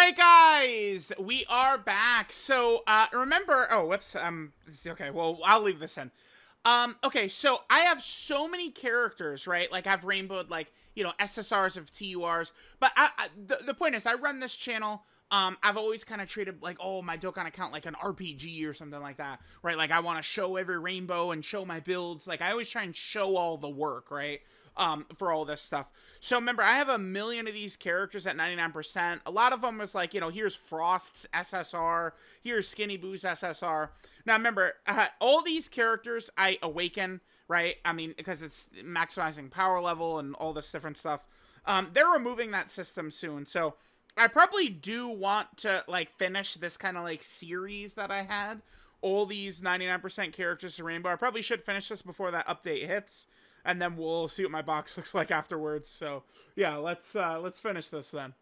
Alright guys, we are back. So, remember, oh, whoops, okay, well, I'll leave this in. Okay, so I have so many characters, right? Like, I've rainbowed, like, SSRs of TURs, but the point is, I run this channel, I've always kind of treated, like, oh, my Dokkan account like an RPG or something like that, right? Like, I want to show every rainbow and show my builds, like, I always try and show all the work, right? For all this stuff. So remember, I have a million of these characters at 99%. A lot of them was like, here's Frost's SSR, here's Skinny Boo's SSR. Now remember, all these characters I awaken, right? I mean, because it's maximizing power level and all this different stuff. They're removing that system soon, so I probably do want to, like, finish this kind of, like, series that I had. All these 99% characters to Rainbow. I probably should finish this before that update hits. And then we'll see what my box looks like afterwards. So, yeah, let's finish this then.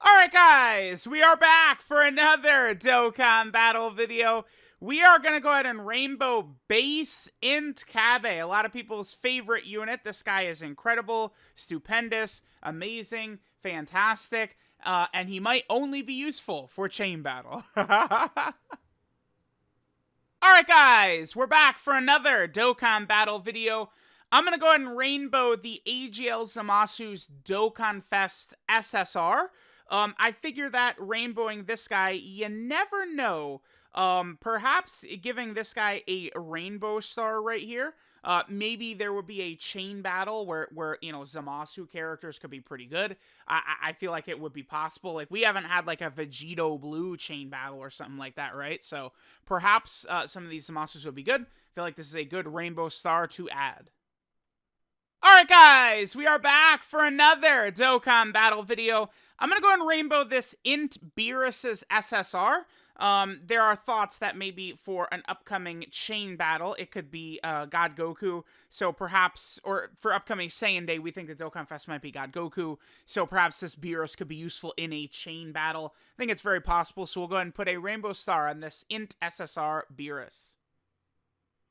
Alright guys, we are back for another Dokkan battle video. We are going to go ahead and rainbow base Int Kabe, a lot of people's favorite unit. This guy is incredible, stupendous, amazing, fantastic, and he might only be useful for chain battle. Alright guys, we're back for another Dokkan battle video. I'm going to go ahead and rainbow the AGL Zamasu's Dokkan Fest SSR. I figure that rainbowing this guy, you never know. Perhaps giving this guy a rainbow star right here. Maybe there would be a chain battle where Zamasu characters could be pretty good. I feel like it would be possible. Like, we haven't had, like, a Vegito Blue chain battle or something like that, right? So, perhaps some of these Zamasus would be good. I feel like this is a good rainbow star to add. Alright guys, we are back for another Dokkan battle video. I'm going to go and rainbow this Int Beerus's SSR. There are thoughts that maybe for an upcoming chain battle, it could be God Goku. So perhaps, or for upcoming Saiyan Day, we think that Dokkan Fest might be God Goku. So perhaps this Beerus could be useful in a chain battle. I think it's very possible. So we'll go ahead and put a rainbow star on this Int SSR Beerus.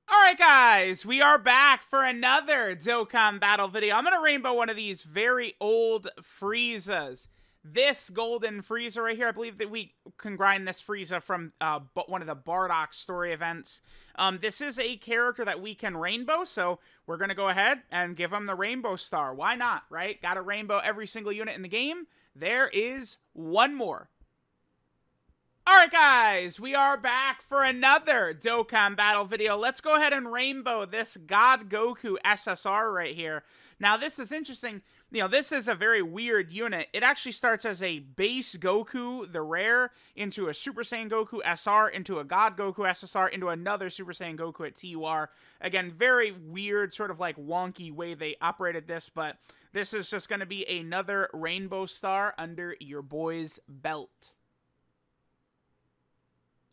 Alright guys, we are back for another Dokkan battle video. I'm going to rainbow one of these very old Friezas. This golden Frieza right here, I believe that we can grind this Frieza from one of the Bardock story events. This is a character that we can rainbow, so we're going to go ahead and give him the rainbow star. Why not, right? Got to rainbow every single unit in the game. There is one more. Alright guys, we are back for another Dokkan battle video. Let's go ahead and rainbow this God Goku SSR right here. Now this is interesting. This is a very weird unit. It actually starts as a base Goku, the rare, into a Super Saiyan Goku SR, into a God Goku SSR, into another Super Saiyan Goku at TUR. Again, very weird, sort of like wonky way they operated this, but this is just going to be another rainbow star under your boy's belt.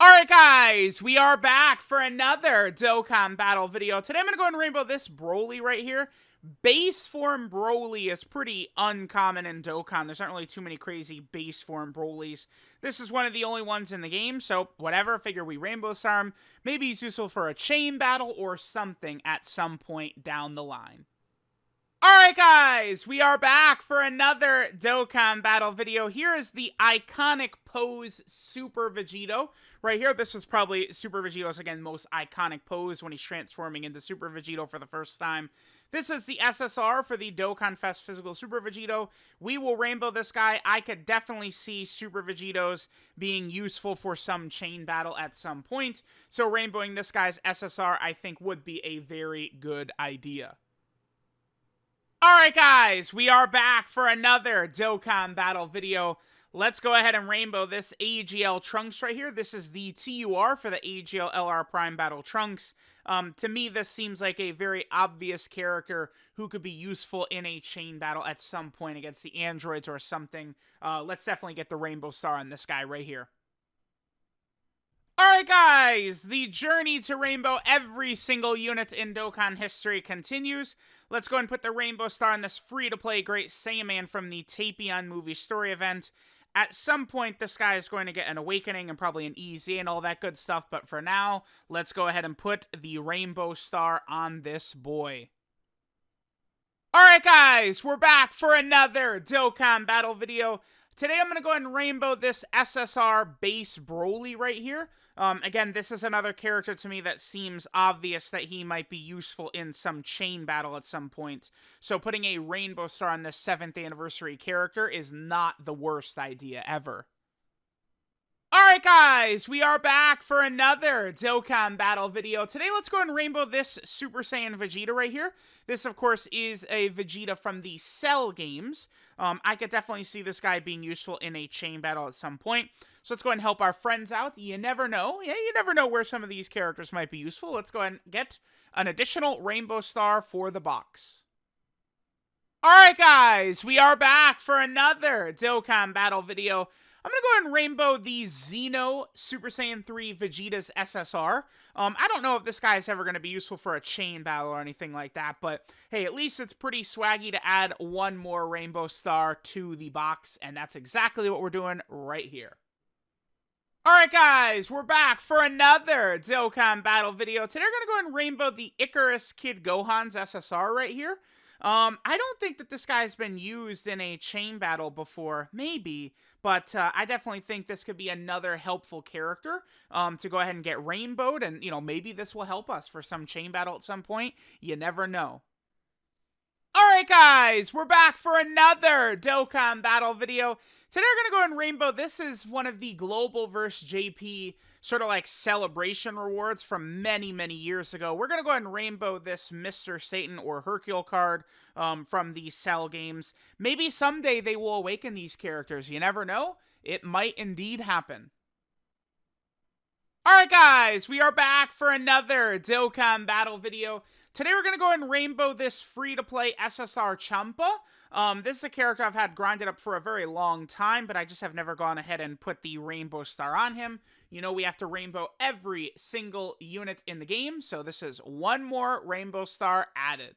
Alright guys, we are back for another Dokkan battle video. Today I'm going to go and rainbow this Broly right here. Base form Broly is pretty uncommon in Dokkan. There's not really too many crazy base form Brolys. This is one of the only ones in the game, so whatever, figure we rainbow star him. Maybe he's useful for a chain battle or something at some point down the line. Alright guys, we are back for another Dokkan battle video. Here is the iconic pose Super Vegito. Right here, this is probably Super Vegito's, again, most iconic pose when he's transforming into Super Vegito for the first time. This is the SSR for the Dokkan Fest Physical Super Vegito. We will rainbow this guy. I could definitely see Super Vegitos being useful for some chain battle at some point. So rainbowing this guy's SSR, I think, would be a very good idea. Alright guys, we are back for another Dokkan battle video. Let's go ahead and rainbow this AGL Trunks right here. This is the TUR for the AGL LR Prime Battle Trunks. To me, this seems like a very obvious character who could be useful in a chain battle at some point against the androids or something. Let's definitely get the rainbow star on this guy right here. Alright guys, the journey to rainbow every single unit in Dokkan history continues. Let's go and put the rainbow star on this free-to-play Great Saiyaman from the Tapion movie story event. At some point, this guy is going to get an awakening and probably an EZ and all that good stuff, but for now, let's go ahead and put the rainbow star on this boy. Alright guys, we're back for another Dokkan battle video. Today I'm going to go ahead and rainbow this SSR base Broly right here. Again, this is another character to me that seems obvious that he might be useful in some chain battle at some point. So putting a rainbow star on this 7th anniversary character is not the worst idea ever. Alright guys, we are back for another Dokkan battle video. Today let's go and rainbow this Super Saiyan Vegeta right here. This of course is a Vegeta from the Cell games. I could definitely see this guy being useful in a chain battle at some point. So let's go ahead and help our friends out. You never know. Yeah, you never know where some of these characters might be useful. Let's go ahead and get an additional rainbow star for the box. Alright guys, we are back for another Dokkan battle video. I'm going to go ahead and rainbow the Xeno Super Saiyan 3 Vegeta's SSR. I don't know if this guy is ever going to be useful for a chain battle or anything like that, but hey, at least it's pretty swaggy to add one more rainbow star to the box, and that's exactly what we're doing right here. Alright guys, we're back for another Dokkan battle video. Today we're going to go ahead and rainbow the Icarus Kid Gohan's SSR right here. I don't think that this guy's been used in a chain battle before, maybe, but I definitely think this could be another helpful character to go ahead and get rainbowed, and, you know, maybe this will help us for some chain battle at some point. You never know. Alright guys, we're back for another Dokkan battle video. Today we're going to go ahead and rainbow. This is one of the Global vs. JP sort of like celebration rewards from many, many years ago. We're going to go ahead and rainbow this Mr. Satan or Hercule card from the Cell games. Maybe someday they will awaken these characters. You never know. It might indeed happen. Alright guys, we are back for another Dokkan battle video. Today we're going to go ahead and rainbow this free-to-play SSR Champa. This is a character I've had grinded up for a very long time, but I just have never gone ahead and put the rainbow star on him. You know, we have to rainbow every single unit in the game, so this is one more rainbow star added.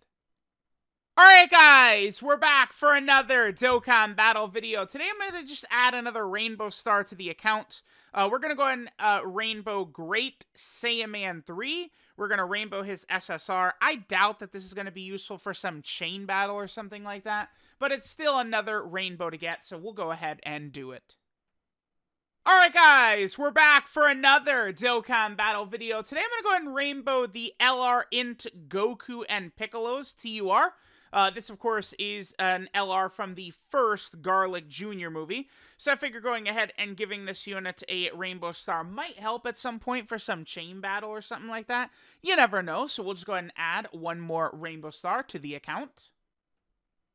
Alright guys, we're back for another Dokkan battle video. Today I'm going to just add another rainbow star to the account. We're going to go ahead and rainbow Great Saiyaman 3. We're going to rainbow his SSR. I doubt that this is going to be useful for some chain battle or something like that, but it's still another rainbow to get, so we'll go ahead and do it. Alright guys, we're back for another Dokkan battle video. Today I'm going to go ahead and rainbow the LR Int Goku and Piccolo's TUR. This, of course, is an LR from the first Garlic Jr. movie, so I figure going ahead and giving this unit a rainbow star might help at some point for some chain battle or something like that. You never know, so we'll just go ahead and add one more rainbow star to the account.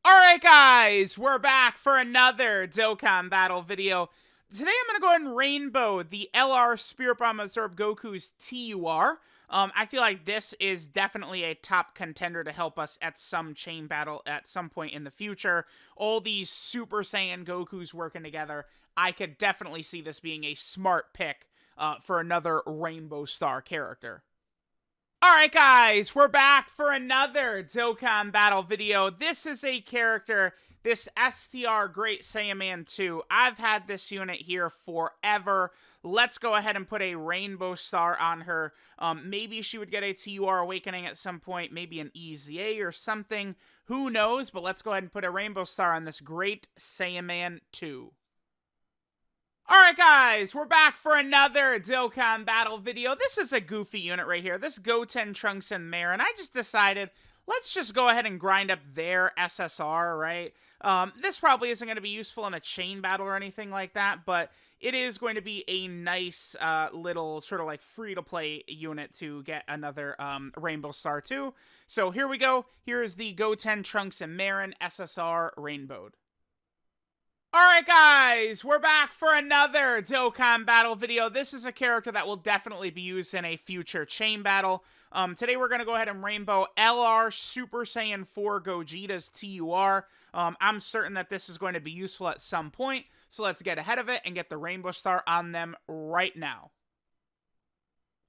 Alright guys, we're back for another Dokkan battle video. Today I'm going to go ahead and rainbow the LR Spirit Bomb Absorb Goku's TUR. I feel like this is definitely a top contender to help us at some chain battle at some point in the future. All these Super Saiyan Gokus working together, I could definitely see this being a smart pick for another Rainbow Star character. Alright guys, we're back for another Dokkan battle video. This is a character, this STR Great Saiyaman 2. I've had this unit here forever. Let's go ahead and put a rainbow star on her. Maybe she would get a TUR Awakening at some point, maybe an EZA or something. Who knows, but let's go ahead and put a rainbow star on this Great Saiyaman 2. Alright guys, we're back for another Dokkan battle video. This is a goofy unit right here. This Goten, Trunks, and Marin. I just decided, let's just go ahead and grind up their SSR, right? This probably isn't going to be useful in a chain battle or anything like that, but it is going to be a nice little sort of like free-to-play unit to get another Rainbow Star too. So here we go. Here is the Goten, Trunks, and Marin SSR Rainbowed. Alright guys, we're back for another Dokkan battle video. This is a character that will definitely be used in a future chain battle. Today we're going to go ahead and rainbow LR Super Saiyan 4 Gogeta's TUR. I'm certain that this is going to be useful at some point, so let's get ahead of it and get the rainbow star on them right now.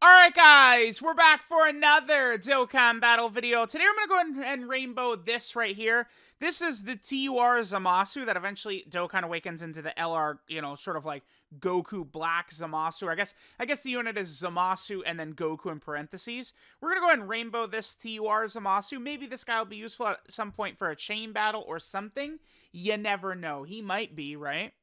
Alright guys, we're back for another Dokkan battle video. Today we're going to go ahead and rainbow this right here. This is the TUR Zamasu that eventually Dokkan awakens into the LR, you know, sort of like Goku Black Zamasu. I guess the unit is Zamasu and then Goku in parentheses. We're going to go ahead and rainbow this TUR Zamasu. Maybe this guy will be useful at some point for a chain battle or something. You never know. He might be, right?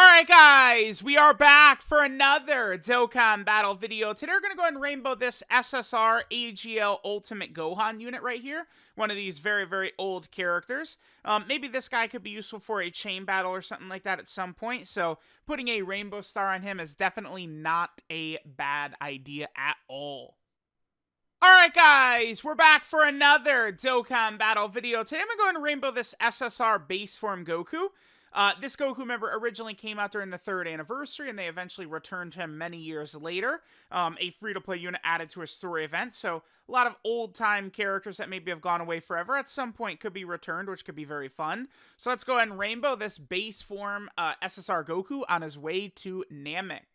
Alright guys, we are back for another Dokkan battle video. Today we're going to go ahead and rainbow this SSR AGL Ultimate Gohan unit right here. One of these very, very old characters. Maybe this guy could be useful for a chain battle or something like that at some point. So putting a rainbow star on him is definitely not a bad idea at all. Alright guys, we're back for another Dokkan battle video. Today I'm going to rainbow this SSR base form Goku. This Goku, remember, originally came out during the 3rd anniversary, and they eventually returned him many years later. A free-to-play unit added to a story event, so a lot of old-time characters that maybe have gone away forever at some point could be returned, which could be very fun. So let's go ahead and rainbow this base form SSR Goku on his way to Namek.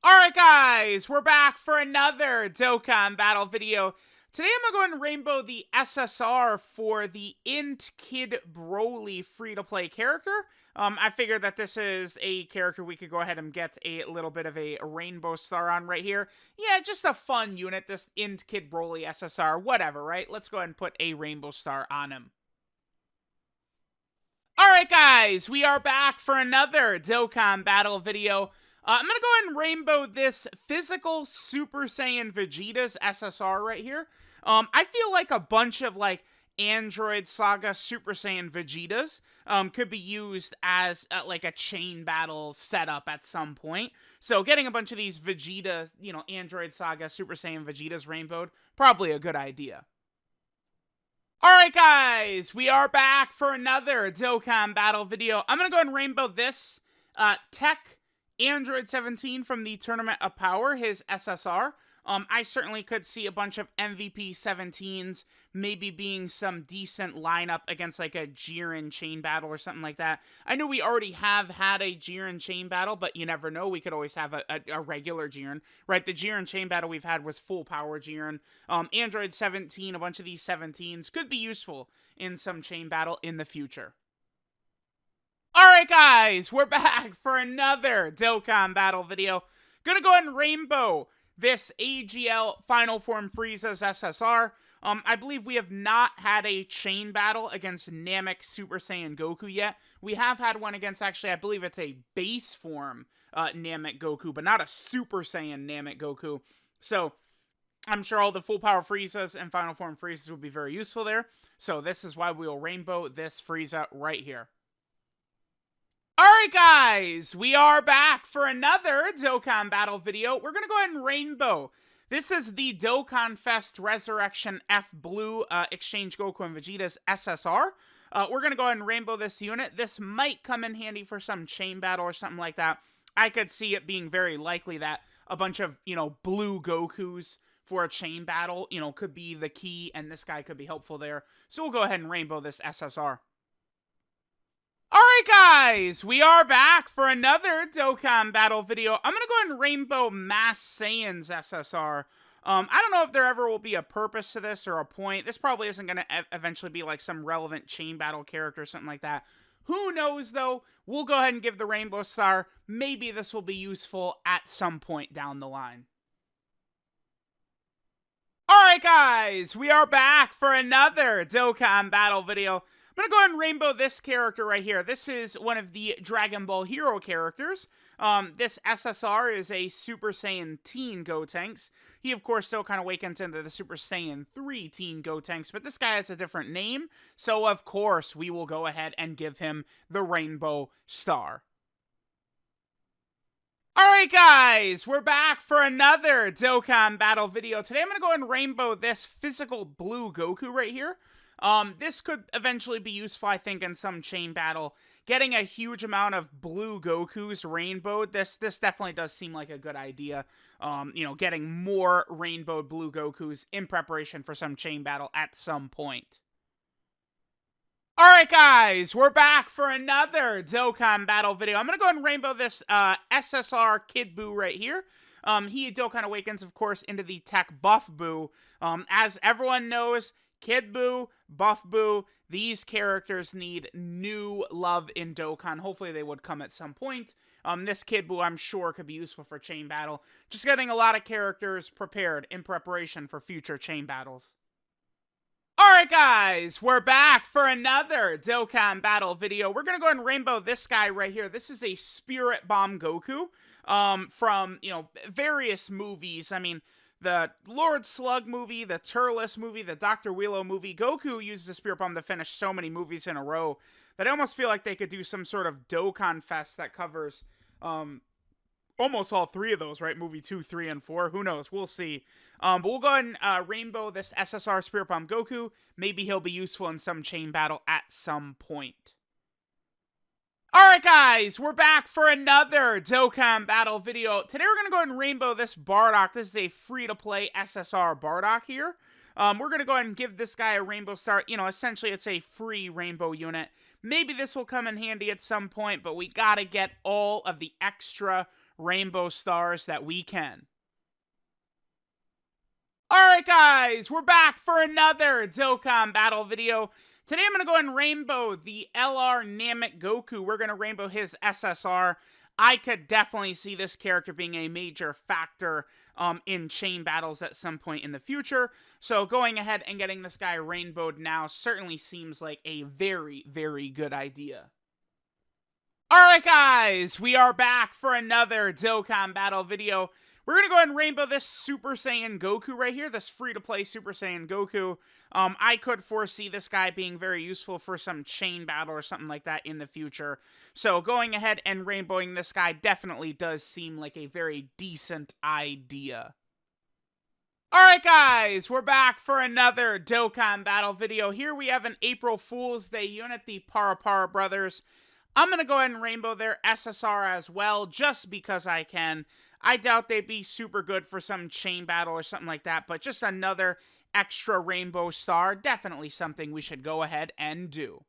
Alright guys, we're back for another Dokkan battle video. Today I'm going to go ahead and rainbow the SSR for the Int Kid Broly free-to-play character. I figured that this is a character we could go ahead and get a little bit of a rainbow star on right here. Yeah, just a fun unit, this Int Kid Broly SSR, whatever, right? Let's go ahead and put a rainbow star on him. Alright guys, we are back for another Dokkan battle video. I'm going to go ahead and rainbow this physical Super Saiyan Vegeta's SSR right here. I feel like a bunch of, like, Android Saga Super Saiyan Vegetas could be used as, like, a chain battle setup at some point. So getting a bunch of these Vegeta, you know, Android Saga Super Saiyan Vegetas rainbowed, probably a good idea. Alright guys, we are back for another Dokkan battle video. I'm going to go ahead and rainbow this Tech Android 17 from the Tournament of Power, his SSR. I certainly could see a bunch of MVP 17s maybe being some decent lineup against like a Jiren chain battle or something like that. I know we already have had a Jiren chain battle, but you never know. We could always have a regular Jiren, right? The Jiren chain battle we've had was full power Jiren. Android 17, a bunch of these 17s could be useful in some chain battle in the future. Alright guys, we're back for another Dokkan battle video. Gonna go ahead and rainbow this AGL Final Form Frieza's SSR. I believe we have not had a chain battle against Namek Super Saiyan Goku yet. We have had one against, actually, I believe it's a base form Namek Goku, but not a Super Saiyan Namek Goku. So I'm sure all the full power Friezas and Final Form Friezas will be very useful there. So this is why we will rainbow this Frieza right here. Alright guys, we are back for another Dokkan battle video. We're going to go ahead and rainbow. This is the Dokkan Fest Resurrection F Blue Exchange Goku and Vegeta's SSR. We're going to go ahead and rainbow this unit. This might come in handy for some chain battle or something like that. I could see it being very likely that a bunch of, you know, blue Gokus for a chain battle, you know, could be the key, and this guy could be helpful there. So we'll go ahead and rainbow this SSR. Alright guys, we are back for another Dokkan battle video. I'm going to go ahead and rainbow Mass Saiyan's SSR. I don't know if there ever will be a purpose to this or a point. This probably isn't going to eventually be like some relevant chain battle character or something like that. Who knows though? We'll go ahead and give the rainbow star. Maybe this will be useful at some point down the line. Alright guys, we are back for another Dokkan battle video. I'm going to go ahead and rainbow this character right here. This is one of the Dragon Ball Hero characters. This SSR is a Super Saiyan Teen Gotenks. He, of course, still kind of awakens into the Super Saiyan 3 Teen Gotenks, but this guy has a different name. So, of course, we will go ahead and give him the Rainbow Star. Alright guys, we're back for another Dokkan battle video. Today I'm going to go ahead and rainbow this physical blue Goku right here. This could eventually be useful, I think, in some chain battle. Getting a huge amount of blue Gokus rainbowed, this definitely does seem like a good idea. You know, getting more rainbowed blue Gokus in preparation for some chain battle at some point. Alright guys, we're back for another Dokkan battle video. I'm going to go ahead and rainbow this SSR Kid Buu right here. He Dokkan awakens, of course, into the Tech Buff Buu. As everyone knows, Kid Buu, Buff Buu, these characters need new love in Dokkan. Hopefully they would come at some point. This Kid Buu, I'm sure, could be useful for chain battle. Just getting a lot of characters prepared in preparation for future chain battles. Alright guys, we're back for another Dokkan battle video. We're gonna go ahead and rainbow this guy right here. This is a Spirit Bomb Goku from, various movies. I mean, the Lord Slug movie, the Turles movie, the Dr. Wheelo movie. Goku uses the Spirit Bomb to finish so many movies in a row that I almost feel like they could do some sort of Dokkan Fest that covers almost all three of those, right? Movie 2, 3, and 4. Who knows? We'll see. But we'll go ahead and rainbow this SSR Spirit Bomb Goku. Maybe he'll be useful in some chain battle at some point. Alright guys, we're back for another Dokkan battle video. Today we're going to go ahead and rainbow this Bardock. This is a free-to-play SSR Bardock here. We're going to go ahead and give this guy a rainbow star. Essentially it's a free rainbow unit. Maybe this will come in handy at some point, but we got to get all of the extra rainbow stars that we can. Alright guys, we're back for another Dokkan battle video. Today I'm going to go ahead and rainbow the LR Namek Goku. We're going to rainbow his SSR. I could definitely see this character being a major factor in chain battles at some point in the future. So going ahead and getting this guy rainbowed now certainly seems like a very, very good idea. Alright guys, we are back for another Dokkan battle video. We're going to go ahead and rainbow this Super Saiyan Goku right here, this free-to-play Super Saiyan Goku. I could foresee this guy being very useful for some chain battle or something like that in the future. So going ahead and rainbowing this guy definitely does seem like a very decent idea. Alright guys, we're back for another Dokkan battle video. Here we have an April Fool's Day unit, the Para Brothers. I'm going to go ahead and rainbow their SSR as well, just because I can. I doubt they'd be super good for some chain battle or something like that, but just another extra rainbow star, definitely something we should go ahead and do.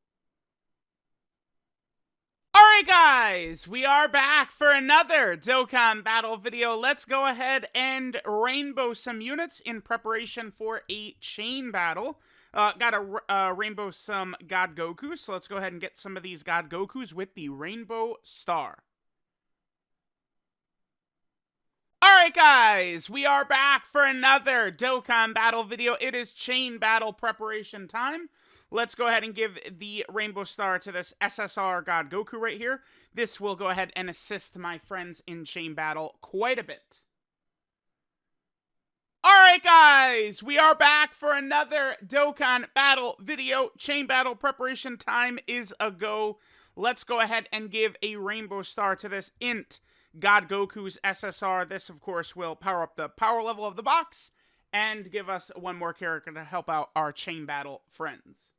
Alright guys, we are back for another Dokkan battle video. Let's go ahead and rainbow some units in preparation for a chain battle. Gotta rainbow some God Gokus, so let's go ahead and get some of these God Gokus with the rainbow star. Alright guys, we are back for another Dokkan battle video. It is chain battle preparation time. Let's go ahead and give the rainbow star to this SSR God Goku right here. This will go ahead and assist my friends in chain battle quite a bit. Alright guys, we are back for another Dokkan battle video. Chain battle preparation time is a go. Let's go ahead and give a rainbow star to this Int God Goku's SSR. This, of course, will power up the power level of the box and give us one more character to help out our chain battle friends.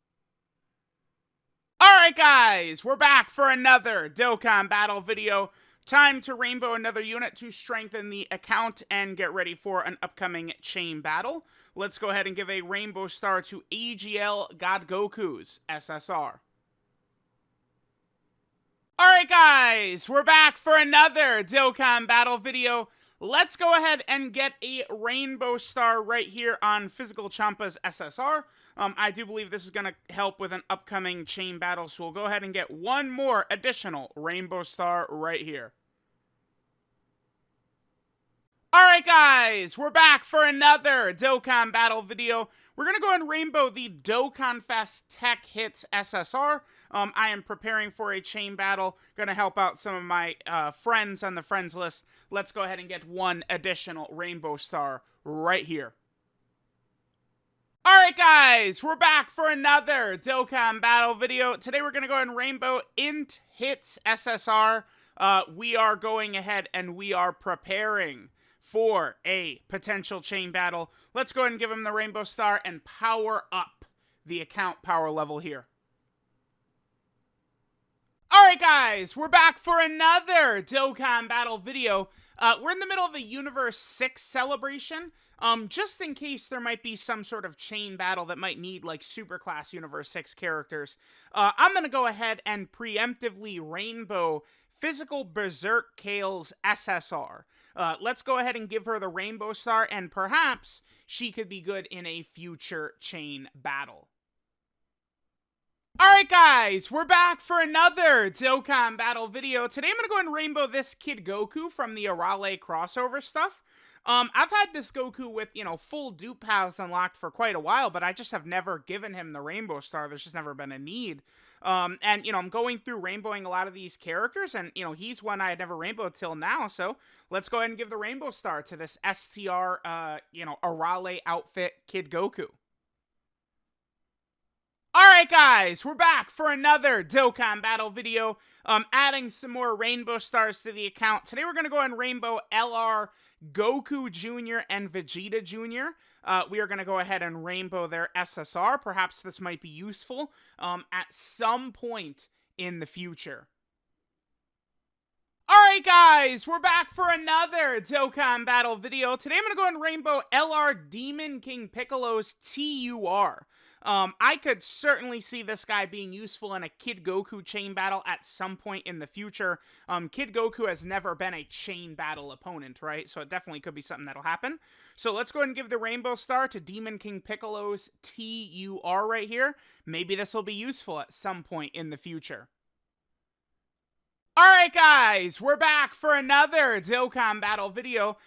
Alright guys, we're back for another Dokkan battle video. Time to rainbow another unit to strengthen the account and get ready for an upcoming chain battle. Let's go ahead and give a rainbow star to AGL God Goku's SSR. Alright guys, we're back for another Dokkan battle video. Let's go ahead and get a rainbow star right here on Physical Champa's SSR. I do believe this is going to help with an upcoming chain battle, so we'll go ahead and get one more additional rainbow star right here. Alright guys, we're back for another Dokkan battle video. We're going to go ahead and rainbow the Dokkan Fest Tech Hits SSR. I am preparing for a chain battle. Going to help out some of my friends on the friends list. Let's go ahead and get one additional rainbow star right here. Alright guys, we're back for another Dokkan battle video. Today we're going to go ahead and rainbow Int Hits SSR. We are going ahead and we are preparing for a potential chain battle. Let's go ahead and give him the rainbow star and power up the account power level here. Alright guys, we're back for another Dokkan battle video. We're in the middle of the Universe 6 celebration. Just in case there might be some sort of chain battle that might need like superclass Universe 6 characters. I'm going to go ahead and preemptively rainbow Physical Berserk Kale's SSR. Let's go ahead and give her the rainbow star and perhaps she could be good in a future chain battle. Alright guys, we're back for another Dokkan battle video. Today I'm going to go ahead and rainbow this Kid Goku from the Arale crossover stuff. I've had this Goku with, full dupe paths unlocked for quite a while, but I just have never given him the Rainbow Star. There's just never been a need. And, I'm going through rainbowing a lot of these characters, and, he's one I had never rainbowed till now, so let's go ahead and give the Rainbow Star to this STR, Arale outfit Kid Goku. Alright guys, we're back for another Dokkan battle video, adding some more Rainbow Stars to the account. Today we're going to go ahead and rainbow LR, Goku Jr. and Vegeta Jr. We are going to go ahead and rainbow their SSR. Perhaps this might be useful at some point in the future. Alright guys, we're back for another Dokkan battle video. Today I'm going to go ahead and rainbow LR Demon King Piccolo's TUR. I could certainly see this guy being useful in a Kid Goku chain battle at some point in the future. Kid Goku has never been a chain battle opponent, right? So it definitely could be something that'll happen. So let's go ahead and give the Rainbow Star to Demon King Piccolo's TUR right here. Maybe this will be useful at some point in the future. Alright guys, we're back for another Dokkan battle video.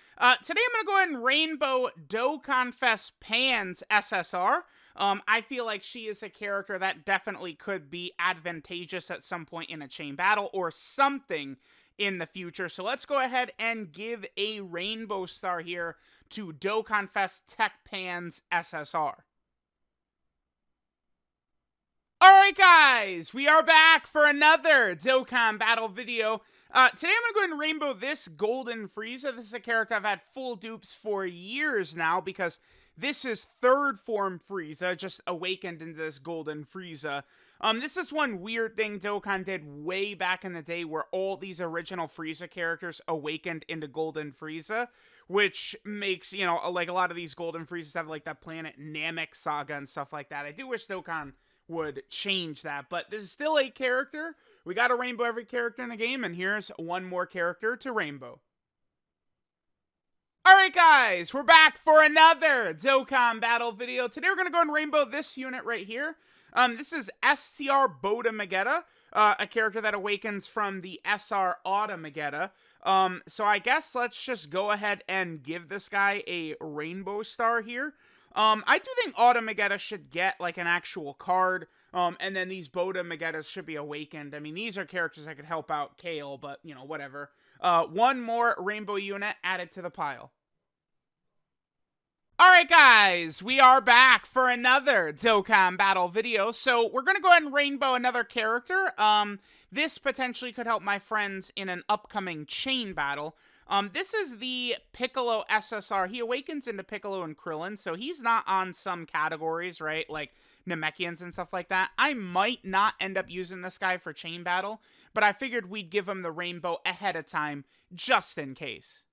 Today I'm going to go ahead and rainbow Dokkan Fest Pan's SSR. I feel like she is a character that definitely could be advantageous at some point in a chain battle or something in the future. So let's go ahead and give a Rainbow Star here to Dokkan Fest Tech Pan's SSR. Alright guys, we are back for another Dokkan battle video. Today I'm going to go ahead and rainbow this Golden Frieza. This is a character I've had full dupes for years now because this is third form Frieza, just awakened into this Golden Frieza. This is one weird thing Dokkan did way back in the day where all these original Frieza characters awakened into Golden Frieza, which makes, like a lot of these Golden Friezas have like that planet Namek Saga and stuff like that. I do wish Dokkan would change that, but this is still a character. We got to rainbow every character in the game, and here's one more character to rainbow. Alright guys, we're back for another Dokkan battle video. Today we're going to go and rainbow this unit right here. This is STR Boda Magetta, a character that awakens from the SR Auto Magetta. So I guess let's just go ahead and give this guy a Rainbow Star here. I do think Auto Magetta should get like an actual card, and then these Boda Magettas should be awakened. I mean, these are characters that could help out Kale, but, whatever. One more rainbow unit added to the pile. Alright guys, we are back for another Dokkan battle video. So we're going to go ahead and rainbow another character. This potentially could help my friends in an upcoming chain battle. This is the Piccolo SSR. He awakens into Piccolo and Krillin, so he's not on some categories, right? Like Namekians and stuff like that. I might not end up using this guy for chain battle, but I figured we'd give him the rainbow ahead of time, just in case.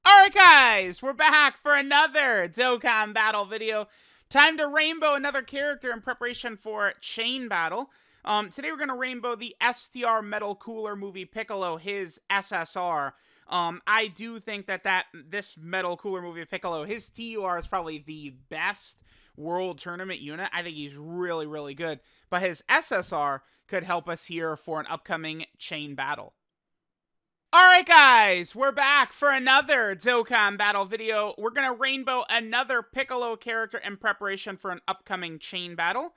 Alright guys, we're back for another Dokkan battle video. Time to rainbow another character in preparation for chain battle. Today we're going to rainbow the STR Metal Cooler Movie Piccolo, his SSR. I do think that this Metal Cooler Movie Piccolo, his TUR is probably the best World Tournament unit. I think he's really, really good. But his SSR could help us here for an upcoming chain battle. Alright guys, we're back for another Dokkan battle video. We're going to rainbow another Piccolo character in preparation for an upcoming chain battle.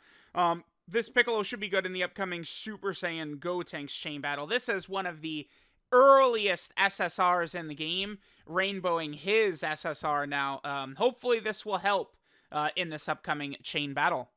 This Piccolo should be good in the upcoming Super Saiyan Gotenks chain battle. This is one of the earliest SSRs in the game, rainbowing his SSR now. Hopefully this will help in this upcoming chain battle.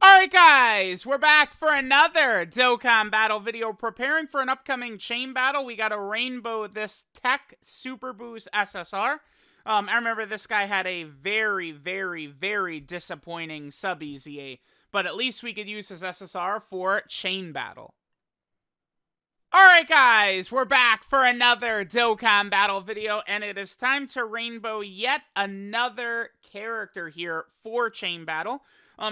Alright guys, we're back for another Dokkan battle video. Preparing for an upcoming chain battle, we got to rainbow this Tech Super Boost SSR. I remember this guy had a very, very, very disappointing sub-EZA, but at least we could use his SSR for chain battle. Alright guys, we're back for another Dokkan battle video, and it is time to rainbow yet another character here for chain battle.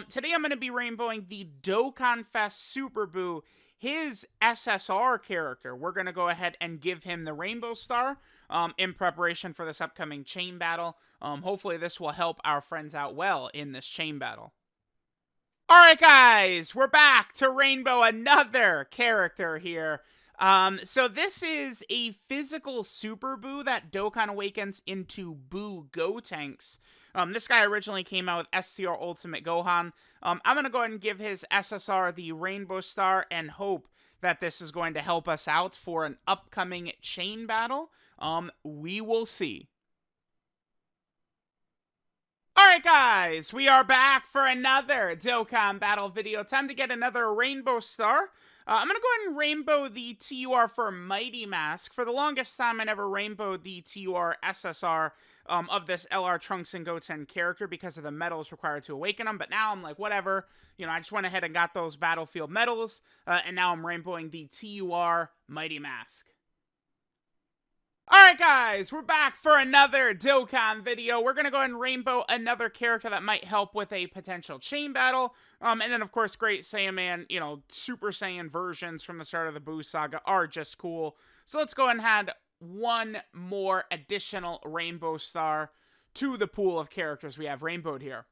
Today I'm going to be rainbowing the Dokkan Fest Super Boo, his SSR character. We're going to go ahead and give him the Rainbow Star in preparation for this upcoming chain battle. Hopefully this will help our friends out well in this chain battle. Alright guys, we're back to rainbow another character here. So this is a physical Super Buu that Dokkan awakens into Buu Gotenks. This guy originally came out with SCR Ultimate Gohan. I'm gonna go ahead and give his SSR the Rainbow Star and hope that this is going to help us out for an upcoming chain battle. We will see. Alright guys, we are back for another Dokkan battle video. Time to get another Rainbow Star. I'm going to go ahead and rainbow the TUR for Mighty Mask. For the longest time, I never rainbowed the TUR SSR of this LR Trunks and Goten character because of the medals required to awaken them. But now I'm like, whatever. You know, I just went ahead and got those battlefield medals. And now I'm rainbowing the TUR Mighty Mask. Alright guys, we're back for another Dokkan video. We're going to go ahead and rainbow another character that might help with a potential chain battle. And then of course Great Saiyaman, you know, Super Saiyan versions from the start of the Buu Saga are just cool. So let's go ahead and add one more additional Rainbow Star to the pool of characters we have rainbowed here.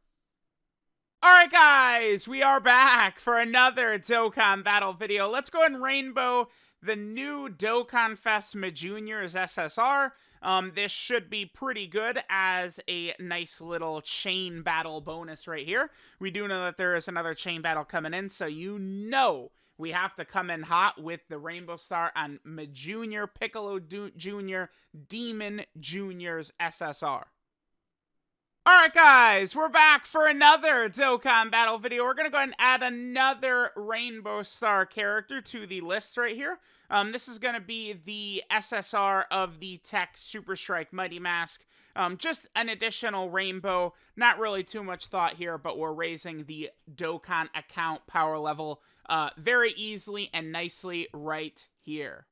Alright guys, we are back for another Dokkan battle video. Let's go ahead and rainbow the new Dokkan Fest Junior's SSR. This should be pretty good as a nice little chain battle bonus right here. We do know that there is another chain battle coming in, so you know we have to come in hot with the Rainbow Star on Junior, Piccolo Junior, Demon Junior's SSR. Alright guys, we're back for another Dokkan battle video. We're going to go ahead and add another Rainbow Star character to the list right here. This is going to be the SSR of the Tech Super Strike Mighty Mask. Just an additional rainbow. Not really too much thought here, but we're raising the Dokkan account power level very easily and nicely right here.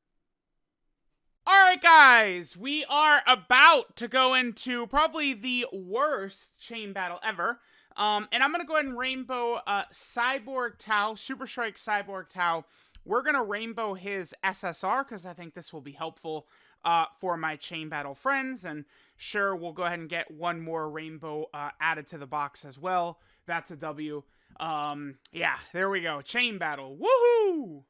Alright guys, we are about to go into probably the worst chain battle ever. And I'm going to go ahead and rainbow Cyborg Tao, Super Strike Cyborg Tao. We're going to rainbow his SSR because I think this will be helpful for my chain battle friends. And sure, we'll go ahead and get one more rainbow added to the box as well. That's a W. Yeah, there we go. Chain battle. Woohoo!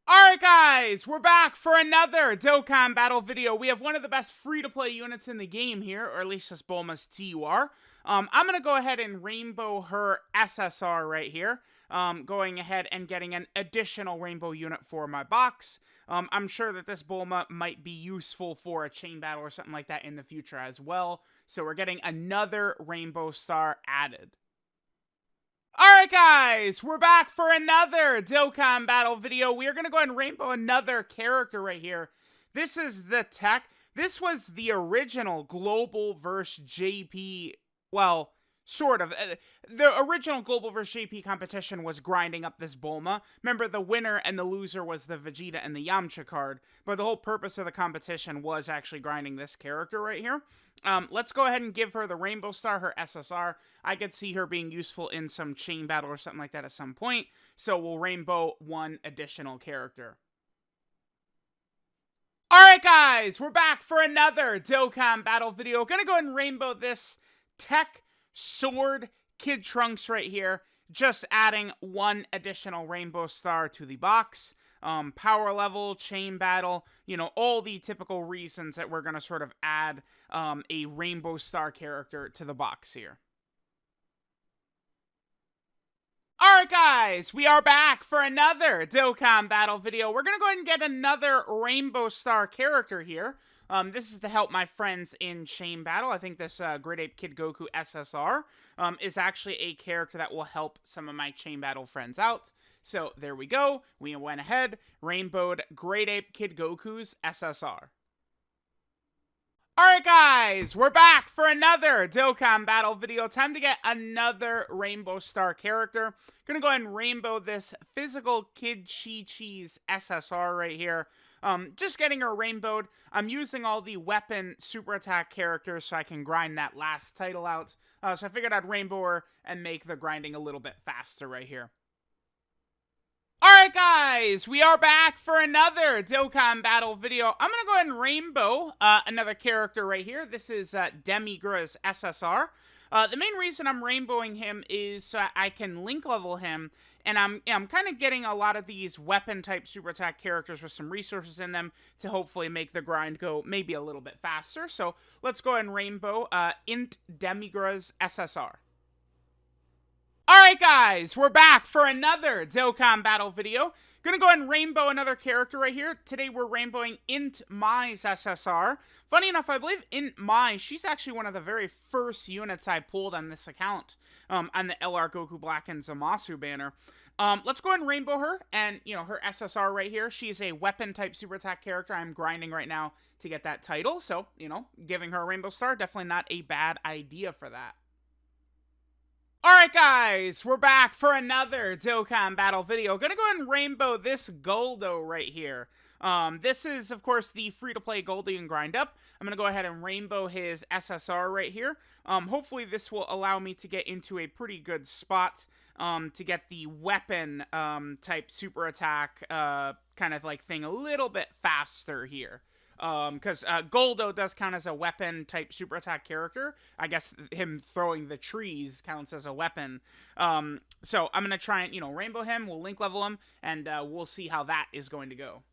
Alright guys, we're back for another Dokkan battle video. We have one of the best free-to-play units in the game here, or at least this Bulma's TUR. I'm going to go ahead and rainbow her SSR right here. Going ahead and getting an additional rainbow unit for my box. I'm sure that this Bulma might be useful for a chain battle or something like that in the future as well. So we're getting another Rainbow Star added. Alright guys, we're back for another Dokkan battle video. We are going to go ahead and rainbow another character right here. This is the Tech. This was the original Global vs. JP, well, sort of. The original Global vs. JP competition was grinding up this Bulma. Remember, the winner and the loser was the Vegeta and the Yamcha card, but the whole purpose of the competition was actually grinding this character right here. Let's go ahead and give her the Rainbow Star, her SSR. I could see her being useful in some chain battle or something like that at some point, so we'll rainbow one additional character. Alright guys, we're back for another Dokkan battle video. Gonna go ahead and rainbow this Tech Sword Kid Trunks right here. Just adding one additional Rainbow Star to the box. Power level, chain battle, you know, all the typical reasons that we're going to sort of add a Rainbow Star character to the box here. Alright guys, we are back for another Dokkan battle video. We're going to go ahead and get another Rainbow Star character here. This is to help my friends in chain battle. I think this Great Ape Kid Goku SSR is actually a character that will help some of my chain battle friends out. So there we go. We went ahead, rainbowed Great Ape Kid Goku's SSR. Alright guys, we're back for another Dokkan battle video. Time to get another Rainbow Star character. Gonna go ahead and rainbow this Physical Kid Chi-Chi's SSR right here. Just getting her rainbowed. I'm using all the weapon super attack characters so I can grind that last title out. So I figured I'd rainbow her and make the grinding a little bit faster right here. Alright guys, we are back for another Dokkan battle video. I'm going to go ahead and rainbow another character right here. This is Demigra's SSR. The main reason I'm rainbowing him is so I can link level him And I'm kind of getting a lot of these weapon-type super attack characters with some resources in them to hopefully make the grind go maybe a little bit faster. So let's go ahead and rainbow Int Demigras SSR. Alright guys, we're back for another Dokkan battle video. Gonna go ahead and rainbow another character right here. Today we're rainbowing Int Mai's SSR. Funny enough, I believe Int Mai, she's actually one of the very first units I pulled on this account, on the LR Goku Black and Zamasu banner. Let's go ahead and rainbow her, and, you know, her SSR right here. She's a weapon-type super attack character. I'm grinding right now to get that title, so, you know, giving her a rainbow star, definitely not a bad idea for that. Alright guys, we're back for another Dokkan battle video. Gonna go ahead and rainbow this Goldo right here. This is, of course, the free-to-play Goldie and Grind Up. I'm gonna go ahead and rainbow his SSR right here. Hopefully this will allow me to get into a pretty good spot to get the weapon type super attack kind of like thing a little bit faster here. Because Goldo does count as a weapon-type super attack character. I guess him throwing the trees counts as a weapon. So I'm going to try and, you know, rainbow him. We'll link level him, and we'll see how that is going to go.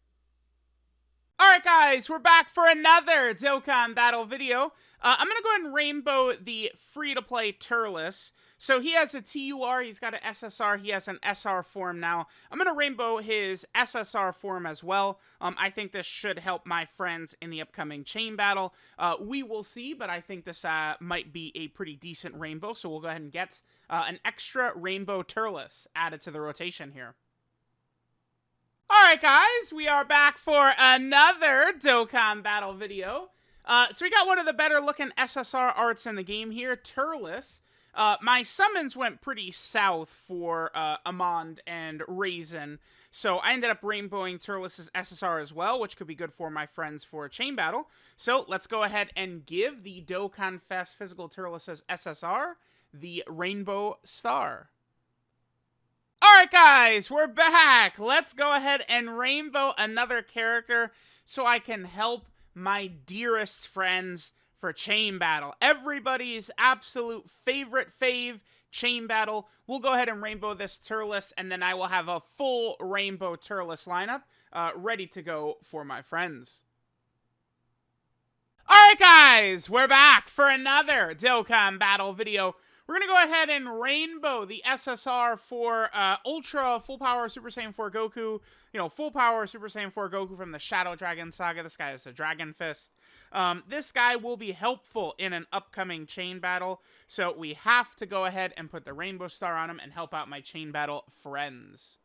Alright guys, we're back for another Dokkan battle video. I'm going to go ahead and rainbow the free-to-play Turles. So he has a TUR, he's got an SSR, he has an SR form now. I'm going to rainbow his SSR form as well. I think this should help my friends in the upcoming chain battle. We will see, but I think this might be a pretty decent rainbow. So we'll go ahead and get an extra rainbow Turles added to the rotation here. Alright guys, we are back for another Dokkan battle video. So we got one of the better looking SSR arts in the game here, Turles. My summons went pretty south for Amand and Raisin, so I ended up rainbowing Turles' SSR as well, which could be good for my friends for a chain battle. So let's go ahead and give the Dokkan Fest physical Turles' SSR the Rainbow Star. Alright guys, we're back! Let's go ahead and rainbow another character so I can help my dearest friends for chain battle. Everybody's absolute favorite fave chain battle. We'll go ahead and rainbow this Turles, and then I will have a full rainbow Turles lineup ready to go for my friends. Alright guys, we're back for another Dokkan battle video. We're going to go ahead and rainbow the SSR for Ultra Full Power Super Saiyan 4 Goku. You know, Full Power Super Saiyan 4 Goku from the Shadow Dragon Saga. This guy is a Dragon Fist. This guy will be helpful in an upcoming chain battle. So we have to go ahead and put the Rainbow Star on him and help out my chain battle friends.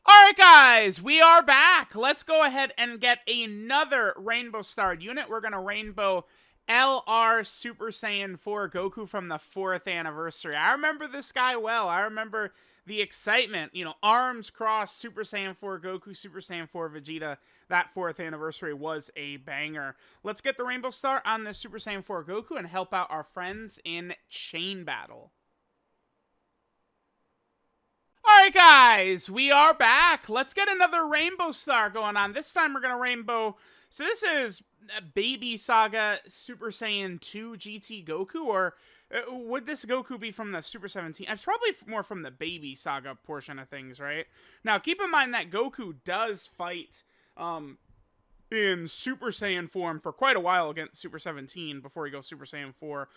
Alright guys, we are back. Let's go ahead and get another Rainbow Star unit. We're going to rainbow LR Super Saiyan 4 Goku from the 4th anniversary. I remember this guy well. I remember the excitement. You know, arms crossed Super Saiyan 4 Goku, Super Saiyan 4 Vegeta. That 4th anniversary was a banger. Let's get the Rainbow Star on this Super Saiyan 4 Goku and help out our friends in chain battle. Alright guys, we are back. Let's get another Rainbow Star going on. This time we're going to rainbow... So this is Baby Saga Super Saiyan 2 GT Goku, or would this Goku be from the Super 17? It's probably more from the Baby Saga portion of things, right? Now, keep in mind that Goku does fight in Super Saiyan form for quite a while against Super 17 before he goes Super Saiyan 4.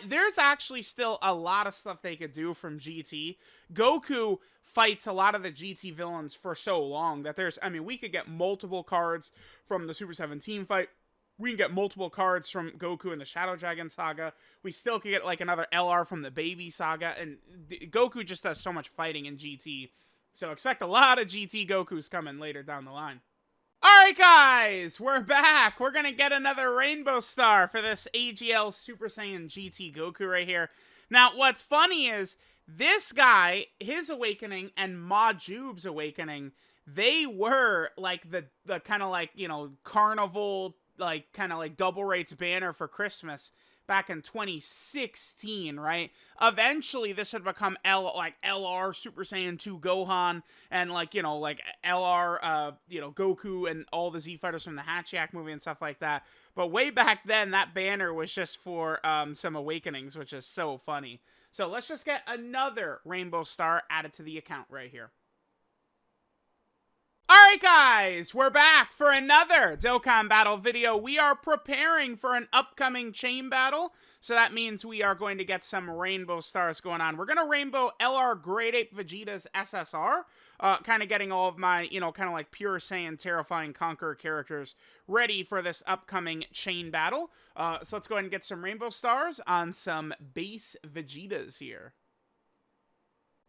There's actually still a lot of stuff they could do from GT. Goku fights a lot of the GT villains for so long that we could get multiple cards from the Super 17 fight. We can get multiple cards from Goku in the Shadow Dragon Saga. We still could get like another LR from the Baby Saga. And Goku just does so much fighting in GT. So expect a lot of GT Gokus coming later down the line. Alright guys, we're back. We're gonna get another Rainbow Star for this AGL Super Saiyan GT Goku right here. Now, what's funny is, this guy, his awakening, and Majube's awakening, they were like the kind of like, you know, carnival, like kind of like double rates banner for Christmas back in 2016, right? Eventually, this would become LR Super Saiyan 2 Gohan, and like, you know, like LR, you know, Goku and all the Z Fighters from the Hachiyak movie and stuff like that. But way back then, that banner was just for some awakenings, which is so funny. So let's just get another Rainbow Star added to the account right here. Alright guys, we're back for another Dokkan Battle video. We are preparing for an upcoming chain battle, so that means we are going to get some Rainbow Stars going on. We're going to Rainbow LR Great Ape Vegeta's SSR, kind of getting all of my, kind of like pure Saiyan Terrifying Conqueror characters ready for this upcoming chain battle. So let's go ahead and get some Rainbow Stars on some base Vegetas here.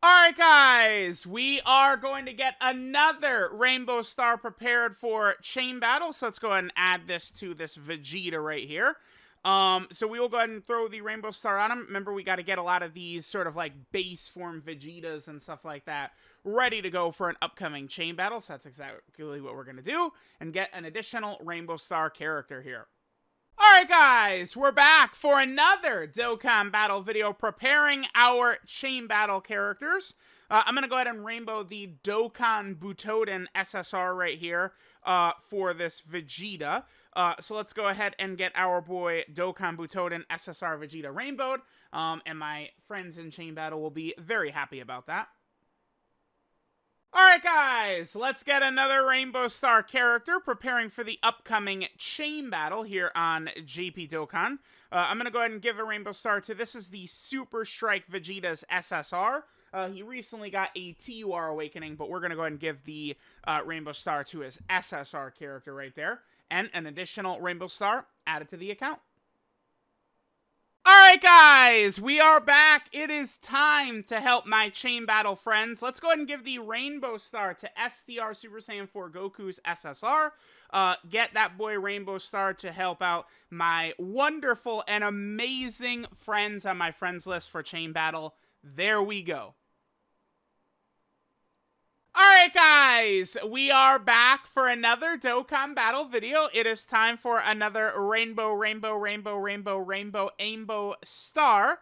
Alright guys, we are going to get another Rainbow Star prepared for chain battle, so let's go ahead and add this to this Vegeta right here. So we will go ahead and throw the Rainbow Star on him. Remember, we got to get a lot of these sort of like base form Vegetas and stuff like that ready to go for an upcoming chain battle, so that's exactly what we're going to do, and get an additional Rainbow Star character here. Alright guys, we're back for another Dokkan Battle video preparing our chain battle characters. I'm going to go ahead and rainbow the Dokkan Butoden SSR right here for this Vegeta. So let's go ahead and get our boy Dokkan Butoden SSR Vegeta rainbowed. And my friends in chain battle will be very happy about that. Alright guys, let's get another Rainbow Star character preparing for the upcoming chain battle here on JP Dokkan. I'm going to go ahead and give a Rainbow Star to, this is the Super Strike Vegeta's SSR. He recently got a TUR awakening, but we're going to go ahead and give the Rainbow Star to his SSR character right there. And an additional Rainbow Star added to the account. Alright guys, we are back. It is time to help my chain battle friends. Let's go ahead and give the Rainbow Star to SDR Super Saiyan 4 Goku's SSR. Get that boy Rainbow Star to help out my wonderful and amazing friends on my friends list for chain battle. There we go. Alright guys, we are back for another Dokkan Battle video. It is time for another Rainbow Star.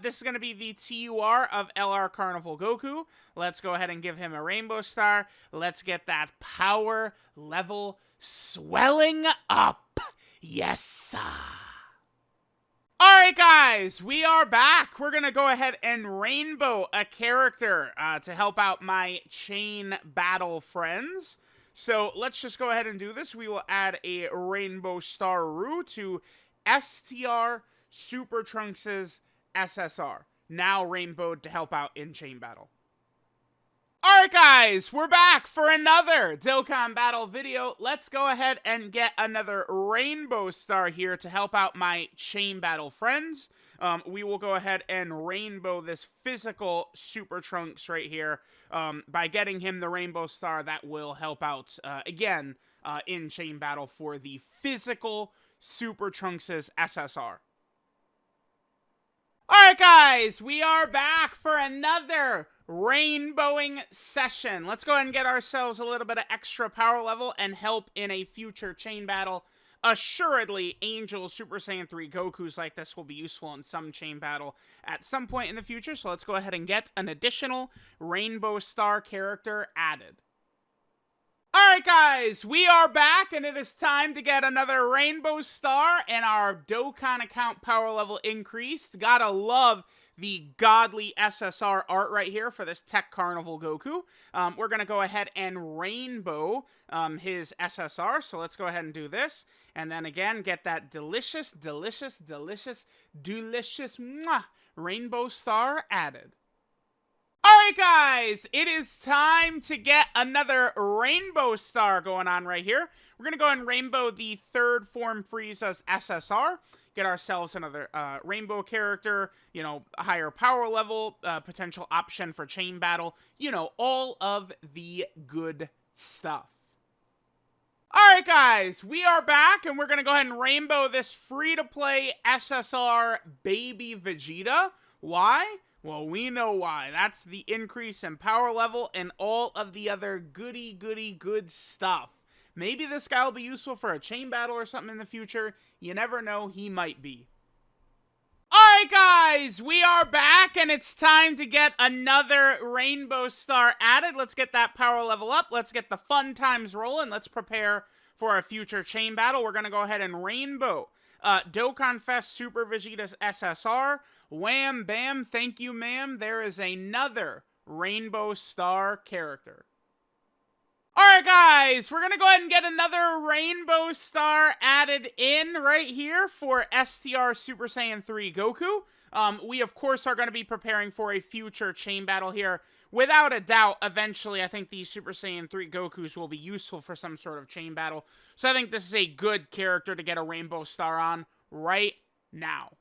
This is going to be the TUR of LR Carnival Goku. Let's go ahead and give him a Rainbow Star. Let's get that power level swelling up. Yes, sir. Alright guys, we are back. We're going to go ahead and rainbow a character to help out my chain battle friends. So let's just go ahead and do this. We will add a Rainbow Star Roo to STR Super Trunks' SSR. Now rainbowed to help out in chain battle. Alright guys, we're back for another Dokkan Battle video. Let's go ahead and get another Rainbow Star here to help out my chain battle friends. We will go ahead and rainbow this physical Super Trunks right here by getting him the Rainbow Star that will help out again in chain battle for the physical Super Trunks' SSR. Alright guys, we are back for another rainbowing session. Let's go ahead and get ourselves a little bit of extra power level and help in a future chain battle. Assuredly, Angel Super Saiyan 3 Gokus like this will be useful in some chain battle at some point in the future, so let's go ahead and get an additional Rainbow Star character added. Alright guys, we are back and it is time to get another Rainbow Star and our Dokkan account power level increased. Gotta love the godly SSR art right here for this Tech Carnival Goku. We're going to go ahead and rainbow his SSR, so let's go ahead and do this. And then again, get that delicious mwah, Rainbow Star added. Alright guys, it is time to get another Rainbow Star going on right here. We're going to go ahead and rainbow the third form Frieza's SSR. Get ourselves another rainbow character, a higher power level, potential option for chain battle, all of the good stuff. Alright guys, we are back and we're going to go ahead and rainbow this free-to-play SSR Baby Vegeta. Why? Well, we know why. That's the increase in power level and all of the other good stuff. Maybe this guy will be useful for a chain battle or something in the future. You never know, he might be. Alright guys, we are back and it's time to get another Rainbow Star added. Let's get that power level up. Let's get the fun times rolling. Let's prepare for a future chain battle. We're going to go ahead and rainbow Dokkan Fest Super Vegeta's SSR. Wham bam, thank you ma'am, there is another Rainbow Star character. Alright guys, we're gonna go ahead and get another Rainbow Star added in right here for STR Super Saiyan 3 Goku. We of course are going to be preparing for a future chain battle here. Without a doubt, eventually I think these Super Saiyan 3 Gokus will be useful for some sort of chain battle. So I think this is a good character to get a Rainbow Star on right now.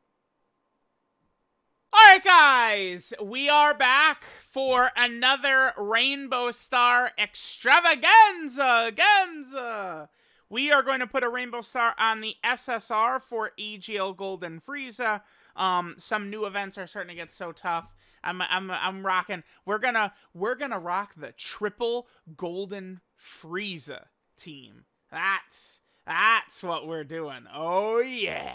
Alright guys, we are back for another Rainbow Star extravaganza. We are going to put a Rainbow Star on the SSR for AGL Golden Frieza. Some new events are starting to get so tough. I'm rocking. We're gonna rock the triple Golden Frieza team. That's what we're doing. Oh yeah.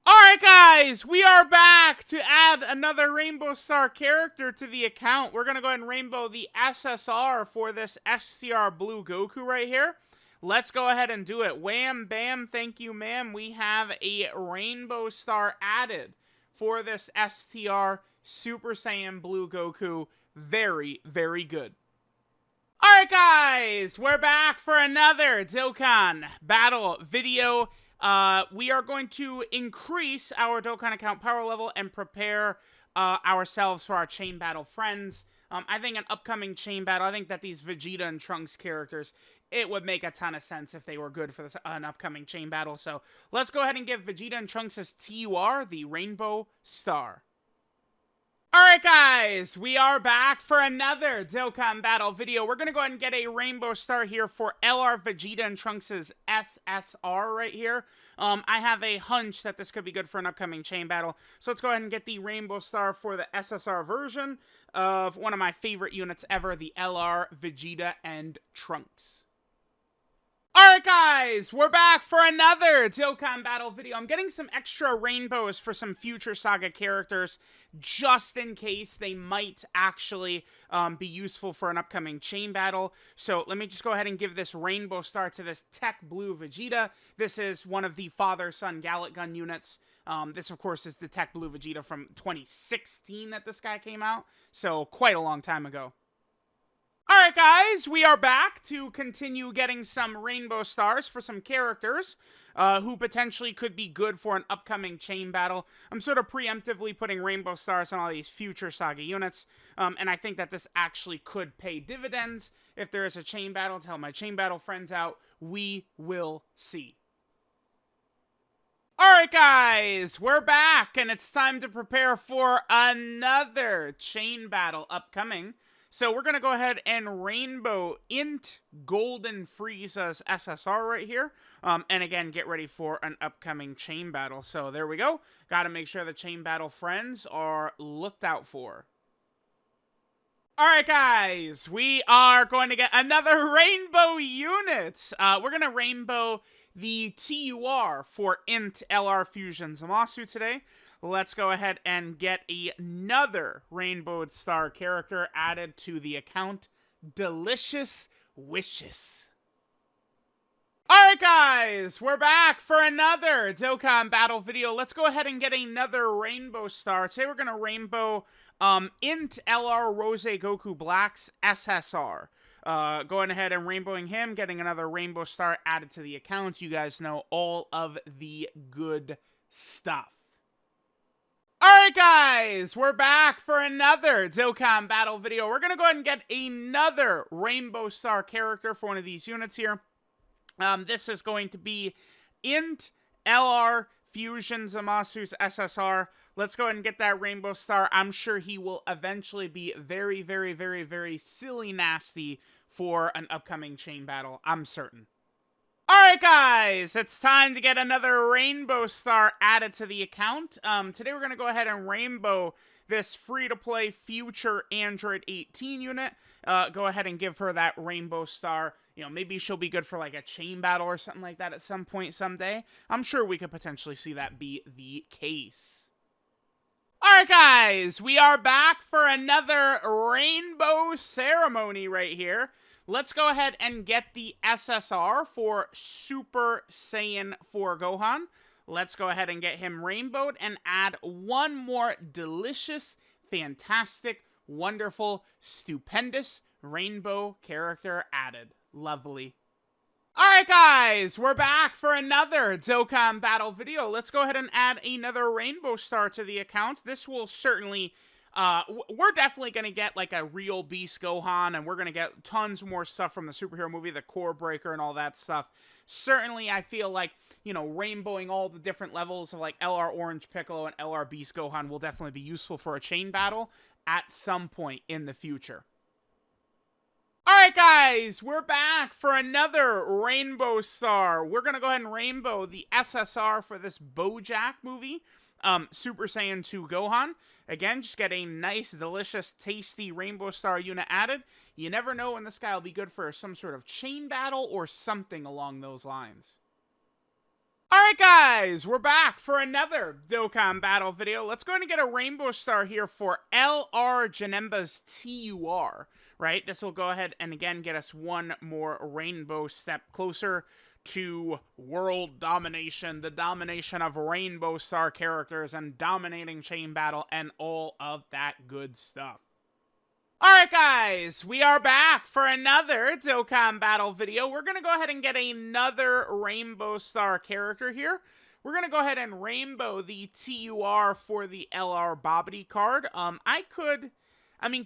Alright guys, we are back to add another Rainbow Star character to the account. We're going to go ahead and rainbow the SSR for this STR Blue Goku right here. Let's go ahead and do it. Wham, bam, thank you ma'am. We have a Rainbow Star added for this STR Super Saiyan Blue Goku. Very, very good. Alright guys, we're back for another Dokkan battle video. We are going to increase our Dokkan account power level and prepare ourselves for our chain battle friends. I think an upcoming chain battle, I think that these Vegeta and Trunks characters, it would make a ton of sense if they were good for this an upcoming chain battle. So let's go ahead and give Vegeta and Trunks' TUR the Rainbow Star. Alright guys, we are back for another Dokkan battle video. We're going to go ahead and get a Rainbow Star here for LR Vegeta and Trunks' SSR right here. I have a hunch that this could be good for an upcoming chain battle. So let's go ahead and get the Rainbow Star for the SSR version of one of my favorite units ever, the LR Vegeta and Trunks. Alright guys, we're back for another Dokkan battle video. I'm getting some extra rainbows for some future saga characters, just in case they might actually be useful for an upcoming chain battle. So let me just go ahead and give this Rainbow Star to this Tech Blue Vegeta. This is one of the father-son Gallet Gun units. This, of course, is the Tech Blue Vegeta from 2016 that this guy came out, so quite a long time ago. Alright guys, we are back to continue getting some Rainbow Stars for some characters who potentially could be good for an upcoming chain battle. I'm sort of preemptively putting Rainbow Stars on all these future saga units, and I think that this actually could pay dividends if there is a chain battle. To help my chain battle friends out, we will see. Alright guys, we're back, and it's time to prepare for another chain battle upcoming. So we're going to go ahead and rainbow int Golden Frieza's SSR right here. And again, get ready for an upcoming chain battle. So there we go. Got to make sure the chain battle friends are looked out for. Alright guys, we are going to get another rainbow unit. We're going to rainbow the TUR for int LR Fusion Zamasu today. Let's go ahead and get another Rainbow Star character added to the account. Delicious Wishes. Alright guys, we're back for another Dokkan battle video. Let's go ahead and get another Rainbow Star. Today we're going to rainbow int LR Rose Goku Black's SSR. Going ahead and rainbowing him, getting another Rainbow Star added to the account. You guys know all of the good stuff. Alright guys, we're back for another Dokkan battle video. We're going to go ahead and get another Rainbow Star character for one of these units here. This is going to be int LR Fusion Zamasu's SSR. Let's go ahead and get that Rainbow Star. I'm sure he will eventually be very, very, very, very silly nasty for an upcoming chain battle. I'm certain. Alright guys, it's time to get another Rainbow Star added to the account. Today we're going to go ahead and rainbow this free-to-play future Android 18 unit. Go ahead and give her that Rainbow Star. You know, maybe she'll be good for like a chain battle or something like that at some point someday. I'm sure we could potentially see that be the case. Alright guys, we are back for another Rainbow Ceremony right here. Let's go ahead and get the SSR for Super Saiyan 4 Gohan. let's go ahead and get him rainbowed and add one more delicious, fantastic, wonderful, stupendous rainbow character added. Lovely. Alright guys, we're back for another Dokkan Battle video. Let's go ahead and add another rainbow star to the account. This will certainly, we're definitely going to get like a real Beast Gohan, and we're going to get tons more stuff from the superhero movie, the Core Breaker and all that stuff. Certainly, I feel like, you know, rainbowing all the different levels of like LR Orange Piccolo and LR Beast Gohan will definitely be useful for a chain battle at some point in the future. Alright guys, we're back for another Rainbow Star. We're going to go ahead and rainbow the SSR for this Bojack movie, Super Saiyan 2 Gohan. Again, just get a nice, delicious, tasty Rainbow Star unit added. You never know when this guy will be good for some sort of chain battle or something along those lines. Alright guys, we're back for another Dokkan Battle video. Let's go ahead and get a Rainbow Star here for LR Janemba's TUR. Right, this will go ahead and again get us one more rainbow step closer to world domination, the domination of Rainbow Star characters and dominating chain battle and all of that good stuff. Alright guys, we are back for another Dokkan Battle video. We're going to go ahead and get another Rainbow Star character here. We're going to go ahead and rainbow the TUR for the LR Bobbity card.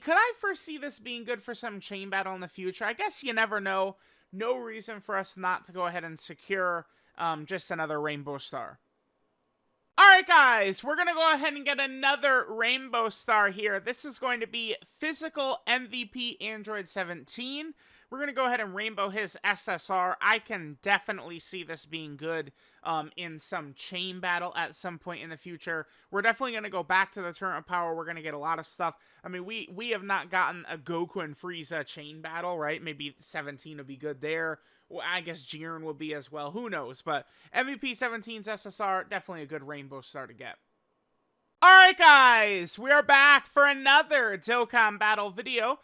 Could I foresee this being good for some chain battle in the future? I guess you never know. No reason for us not to go ahead and secure just another Rainbow Star. Alright guys, we're going to go ahead and get another Rainbow Star here. This is going to be Physical MVP Android 17. We're going to go ahead and rainbow his SSR. I can definitely see this being good in some chain battle at some point in the future. We're definitely going to go back to the Tournament of Power. We're going to get a lot of stuff. I mean, we have not gotten a Goku and Frieza chain battle, right? Maybe 17 would be good there. Well, I guess Jiren will be as well. Who knows? But MVP 17's SSR, definitely a good Rainbow Star to get. Alright guys, we are back for another Dokkan Battle video.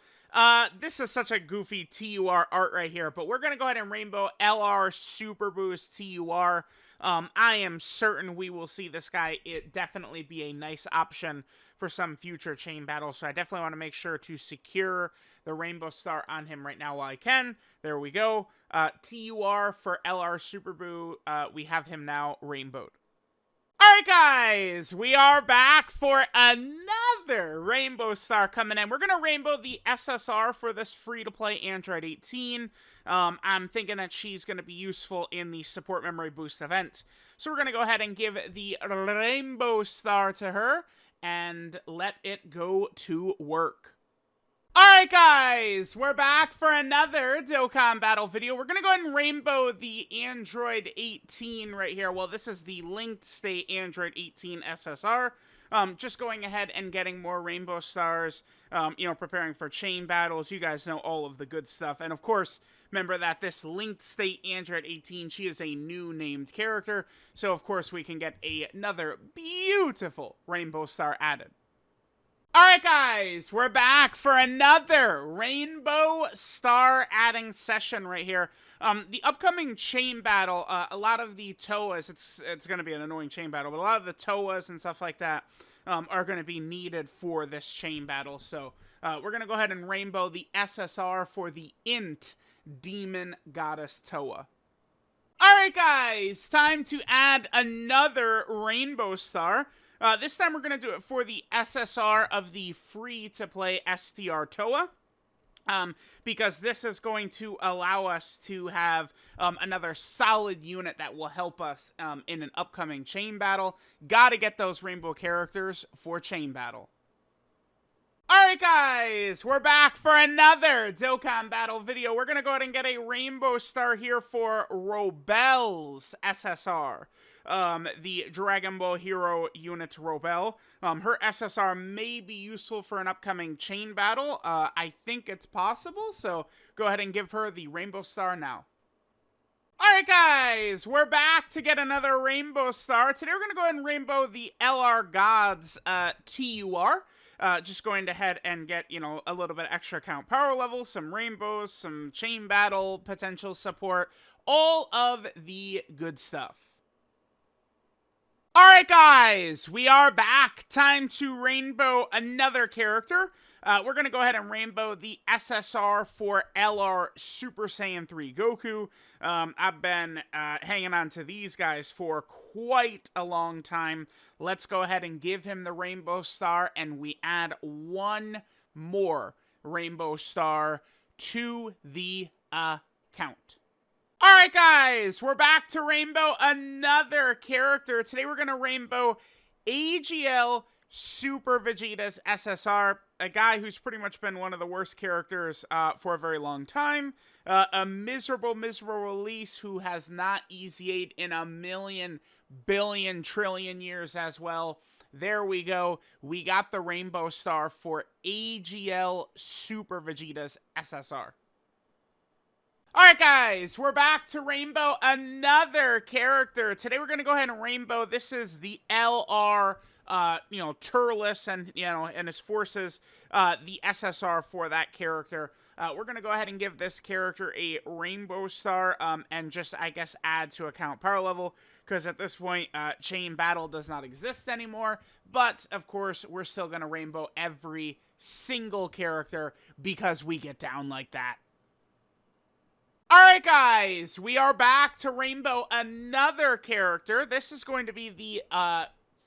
This is such a goofy TUR art right here, but we're going to go ahead and rainbow LR Super Boost TUR. I am certain we will see this guy definitely be a nice option for some future chain battles, so I definitely want to make sure to secure the Rainbow Star on him right now while I can. There we go. TUR for LR Super Boo, we have him now rainbowed. Alright guys, we are back for another Rainbow Star coming in. We're going to rainbow the SSR for this free-to-play Android 18. I'm thinking that she's going to be useful in the Support Memory Boost event. So we're going to go ahead and give the Rainbow Star to her and let it go to work. Alright guys, we're back for another Dokkan Battle video. We're going to go ahead and rainbow the Android 18 right here. Well, this is the Linked State Android 18 SSR. Just going ahead and getting more Rainbow Stars, preparing for chain battles. You guys know all of the good stuff. And of course, remember that this Linked State Android 18, she is a new named character. So of course we can get another beautiful Rainbow Star added. Alright guys, we're back for another Rainbow Star adding session right here. The upcoming chain battle, a lot of the Toas, it's going to be an annoying chain battle, but a lot of the Toas and stuff like that are going to be needed for this chain battle. So we're going to go ahead and rainbow the SSR for the Int Demon Goddess Toa. Alright guys, time to add another Rainbow Star. This time we're going to do it for the SSR of the free-to-play STR Toa, because this is going to allow us to have another solid unit that will help us in an upcoming chain battle. Gotta get those rainbow characters for chain battle. Alright guys, we're back for another Dokkan Battle video. We're going to go ahead and get a Rainbow Star here for Robel's SSR. The Dragon Ball Hero unit Robel. Her SSR may be useful for an upcoming chain battle. I think it's possible, so go ahead and give her the Rainbow Star now. Alright guys, we're back to get another Rainbow Star. Today we're going to go ahead and rainbow the LR Gods TUR. Just going ahead and get, a little bit extra count power level, some rainbows, some chain battle potential support, all of the good stuff. Alright guys, we are back. Time to rainbow another character. We're going to go ahead and rainbow the SSR for LR Super Saiyan 3 Goku. I've been hanging on to these guys for quite a long time. Let's go ahead and give him the rainbow star, and we add one more rainbow star to the account. Alright guys, we're back to rainbow another character. Today we're going to rainbow AGL Super Vegeta's SSR, a guy who's pretty much been one of the worst characters for a very long time. A miserable release who has not easied in a million, billion, trillion years as well. There we go. We got the rainbow star for AGL Super Vegeta's SSR. Alright guys, we're back to rainbow another character. Today we're going to go ahead and rainbow, this is the LR, Turles and his forces, the SSR for that character. We're going to go ahead and give this character a rainbow star, and just, I guess, add to account power level, because at this point, chain battle does not exist anymore, but, of course, we're still going to rainbow every single character, because we get down like that. Alright guys, we are back to rainbow another character. This is going to be the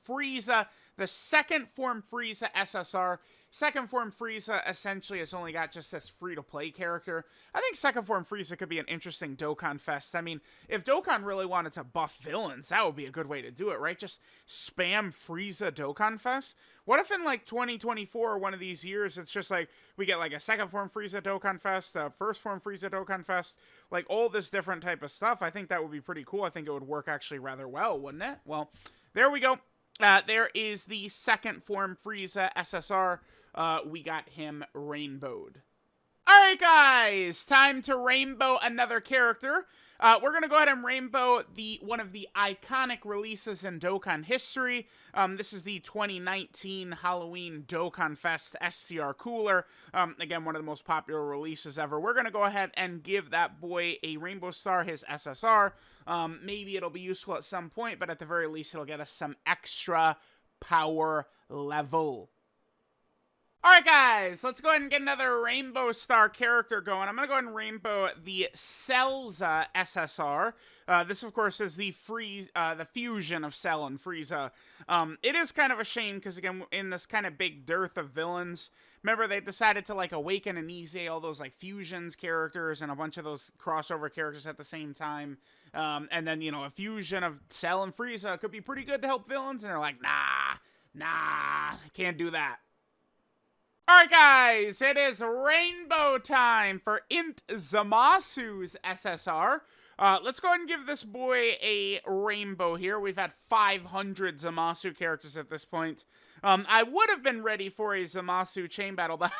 Frieza, the second form Frieza SSR. Second form Frieza essentially has only got just this free-to-play character. I think second form Frieza could be an interesting Dokkan fest. I mean, if Dokkan really wanted to buff villains, that would be a good way to do it, right? Just spam Frieza Dokkan fest. What if in like 2024 or one of these years, it's just like we get like a second form Frieza Dokkan fest, a first form Frieza Dokkan fest, like all this different type of stuff. I think that would be pretty cool. I think it would work actually rather well, wouldn't it? Well, there we go. There is the second form Frieza SSR. We got him rainbowed. Alright guys, time to rainbow another character. We're going to go ahead and rainbow one of the iconic releases in Dokkan history. This is the 2019 Halloween Dokkan Fest STR Cooler. Again, one of the most popular releases ever. We're going to go ahead and give that boy a rainbow star, his SSR. Maybe it'll be useful at some point, but at the very least, it'll get us some extra power level. Alright guys, let's go ahead and get another rainbow star character going. I'm going to go ahead and rainbow the Cell's SSR. This, of course, is the fusion of Cell and Frieza. It is kind of a shame because, again, in this kind of big dearth of villains, remember they decided to, like, awaken and ease all those, like, fusions characters and a bunch of those crossover characters at the same time. And then, a fusion of Cell and Frieza could be pretty good to help villains. And they're like, nah, can't do that. Alright guys, it is rainbow time for Zamasu's SSR. Let's go ahead and give this boy a rainbow here. We've had 500 Zamasu characters at this point. I would have been ready for a Zamasu chain battle, but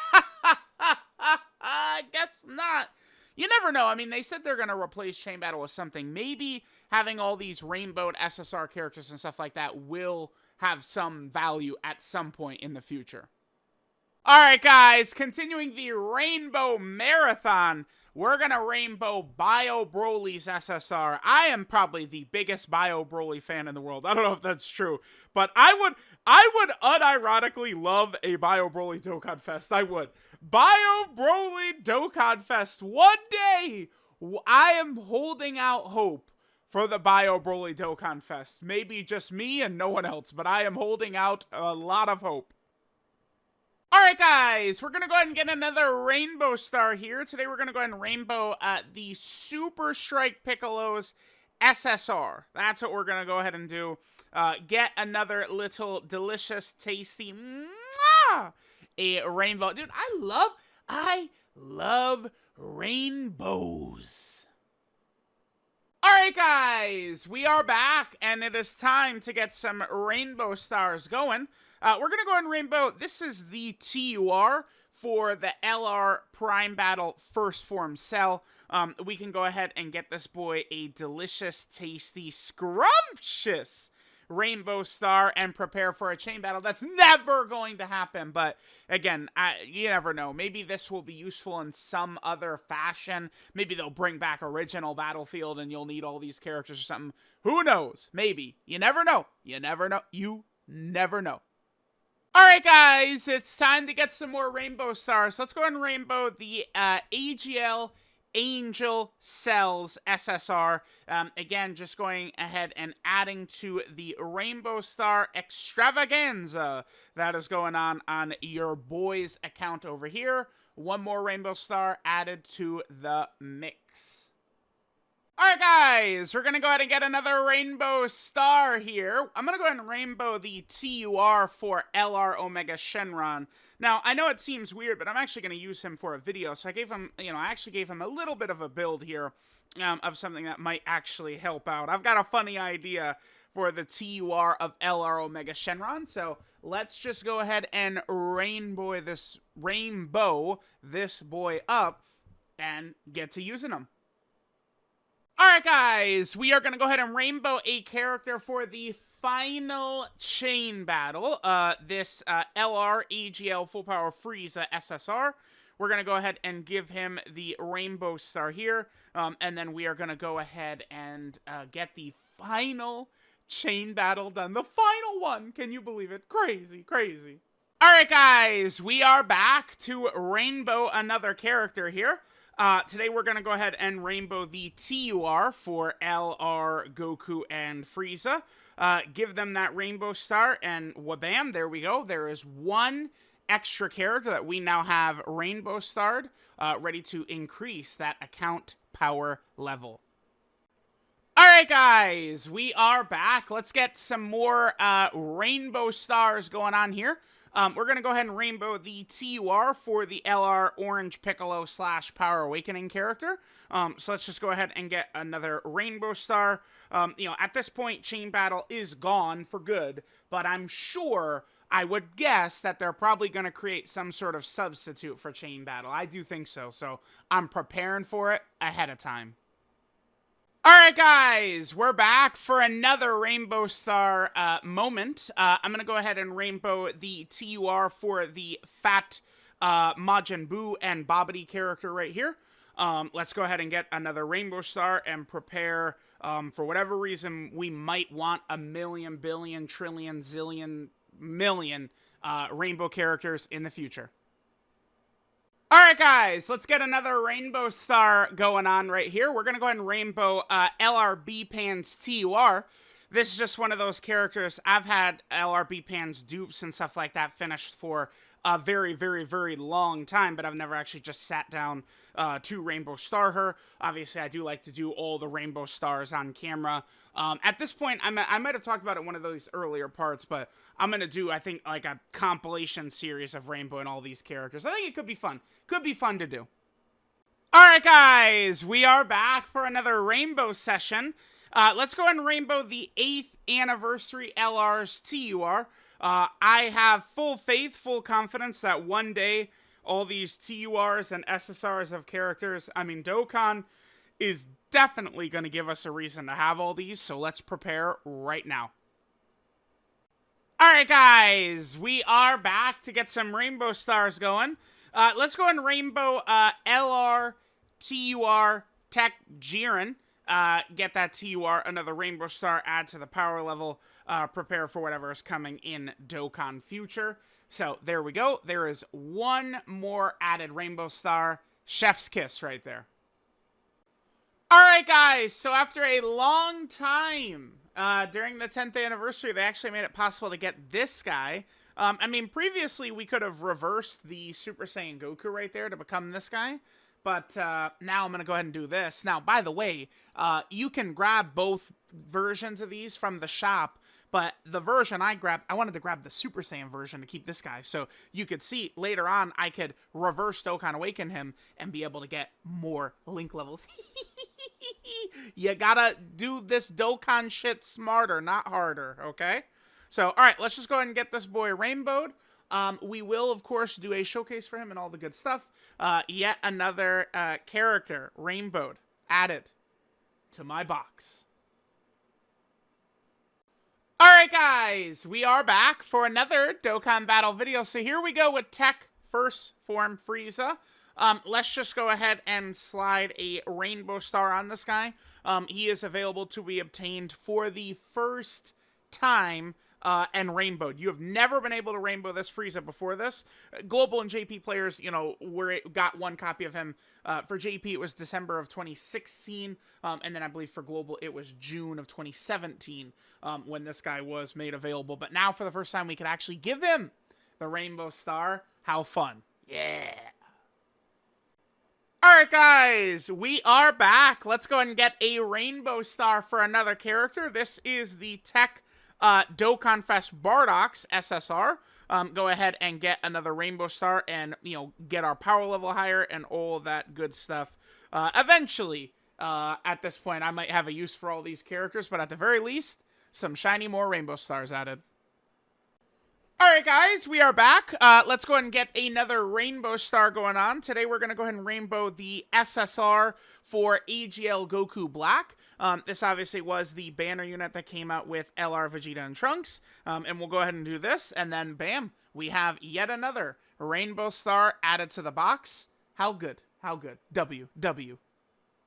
I guess not. You never know. I mean, they said they're going to replace chain battle with something. Maybe having all these rainbowed SSR characters and stuff like that will have some value at some point in the future. Alright guys, continuing the Rainbow Marathon, we're gonna rainbow Bio Broly's SSR. I am probably the biggest Bio Broly fan in the world. I don't know if that's true, but I would unironically love a Bio Broly Dokkan Fest. I would. Bio Broly Dokkan Fest. One day, I am holding out hope for the Bio Broly Dokkan Fest. Maybe just me and no one else, but I am holding out a lot of hope. Alright guys, we're going to go ahead and get another rainbow star here. Today we're going to go ahead and rainbow the Super Strike Piccolo's SSR. That's what we're going to go ahead and do. Get another little delicious, tasty, a rainbow. Dude, I love rainbows. Alright guys, we are back and it is time to get some rainbow stars going. We're going to go ahead and rainbow, this is the TUR for the LR Prime Battle First Form Cell. We can go ahead and get this boy a delicious, tasty, scrumptious Rainbow Star and prepare for a chain battle. That's never going to happen, but again, you never know. Maybe this will be useful in some other fashion. Maybe they'll bring back original Battlefield and you'll need all these characters or something. Who knows? Maybe. You never know. You never know. You never know. Alright guys, it's time to get some more Rainbow Stars. Let's go ahead and rainbow the AGL Angel Cells SSR. Again, just going ahead and adding to the Rainbow Star extravaganza that is going on your boy's account over here. One more Rainbow Star added to the mix. Alright guys, we're going to go ahead and get another Rainbow Star here. I'm going to go ahead and rainbow the TUR for LR Omega Shenron. Now, I know it seems weird, but I'm actually going to use him for a video, so I gave him, I actually gave him a little bit of a build here of something that might actually help out. I've got a funny idea for the TUR of LR Omega Shenron, so let's just go ahead and rainbow this boy up and get to using him. Alright guys, we are going to go ahead and rainbow a character for the final chain battle. This LR AGL Full Power Frieza SSR. We're going to go ahead and give him the Rainbow Star here. And then we are going to go ahead and get the final chain battle done. The final one. Can you believe it? Crazy, crazy. Alright guys, we are back to rainbow another character here. Today we're going to go ahead and rainbow the TUR for LR, Goku, and Frieza. Give them that Rainbow Star, and whabam, there we go. There is one extra character that we now have Rainbow Starred, ready to increase that account power level. Alright guys, we are back. Let's get some more Rainbow Stars going on here. We're going to go ahead and rainbow the TUR for the LR Orange Piccolo / Power Awakening character. So let's just go ahead and get another Rainbow Star. At this point, Chain Battle is gone for good, but I'm sure, I would guess that they're probably going to create some sort of substitute for Chain Battle. I do think so, so I'm preparing for it ahead of time. Alright guys, we're back for another Rainbow Star moment. I'm going to go ahead and rainbow the TUR for the fat Majin Buu and Babidi character right here. Let's go ahead and get another Rainbow Star and prepare, for whatever reason, we might want a million, billion, trillion, zillion, million rainbow characters in the future. Alright guys, let's get another Rainbow Star going on right here. We're going to go ahead and rainbow LRB Pan's TUR. This is just one of those characters. I've had LRB Pan's dupes and stuff like that finished for a very, very, very long time, but I've never actually just sat down to Rainbow Star her. Obviously, I do like to do all the Rainbow Stars on camera. At this point, I might have talked about it in one of those earlier parts, but I'm going to do, I think, like a compilation series of Rainbow and all these characters. I think it could be fun. Could be fun to do. Alright guys, we are back for another Rainbow session. Let's go ahead and rainbow the 8th anniversary LR's TUR. I have full faith, full confidence that one day all these TURs and SSRs of characters, Dokkan is definitely going to give us a reason to have all these, so let's prepare right now. Alright guys, we are back to get some Rainbow Stars going. Let's go ahead and rainbow LR, TUR, Tech Jiren. Get that TUR, another Rainbow Star, add to the power level, prepare for whatever is coming in Dokkan Future. So, there we go. There is one more added Rainbow Star. Chef's kiss right there. Alright guys, so after a long time, during the 10th anniversary, they actually made it possible to get this guy. Previously we could have reversed the Super Saiyan Goku right there to become this guy. But now I'm going to go ahead and do this. Now, by the way, you can grab both versions of these from the shop. But the version I grabbed, I wanted to grab the Super Saiyan version to keep this guy. So you could see later on, I could reverse Dokkan Awaken him and be able to get more Link levels. You gotta do this Dokkan shit smarter, not harder, okay? So, alright, let's just go ahead and get this boy rainbowed. We will, of course, do a showcase for him and all the good stuff. Yet another character rainbowed, added to my box. Alright guys, we are back for another Dokkan Battle video. So here we go with Tech First Form Frieza. Let's just go ahead and slide a Rainbow Star on this guy. He is available to be obtained for the first time and rainbowed. You have never been able to rainbow this Frieza before this. Global and JP players, you know, got one copy of him. For JP, it was December of 2016, and then I believe for Global, it was June of 2017 when this guy was made available. But now, for the first time, we can actually give him the Rainbow Star. How fun. Yeah. Alright guys, we are back. Let's go ahead and get a Rainbow Star for another character. This is the Tech Dokkan Fest Bardock's SSR. Go ahead and get another Rainbow Star and, you know, get our power level higher and all that good stuff. Eventually, at this point, I might have a use for all these characters, but at the very least, some shiny more Rainbow Stars added. Alright guys, we are back. Let's go ahead and get another Rainbow Star going on. Today we're going to go ahead and rainbow the SSR for AGL Goku Black. This obviously was the banner unit that came out with LR Vegeta and Trunks. And we'll go ahead and do this, and then bam, we have yet another Rainbow Star added to the box. How good? How good? W.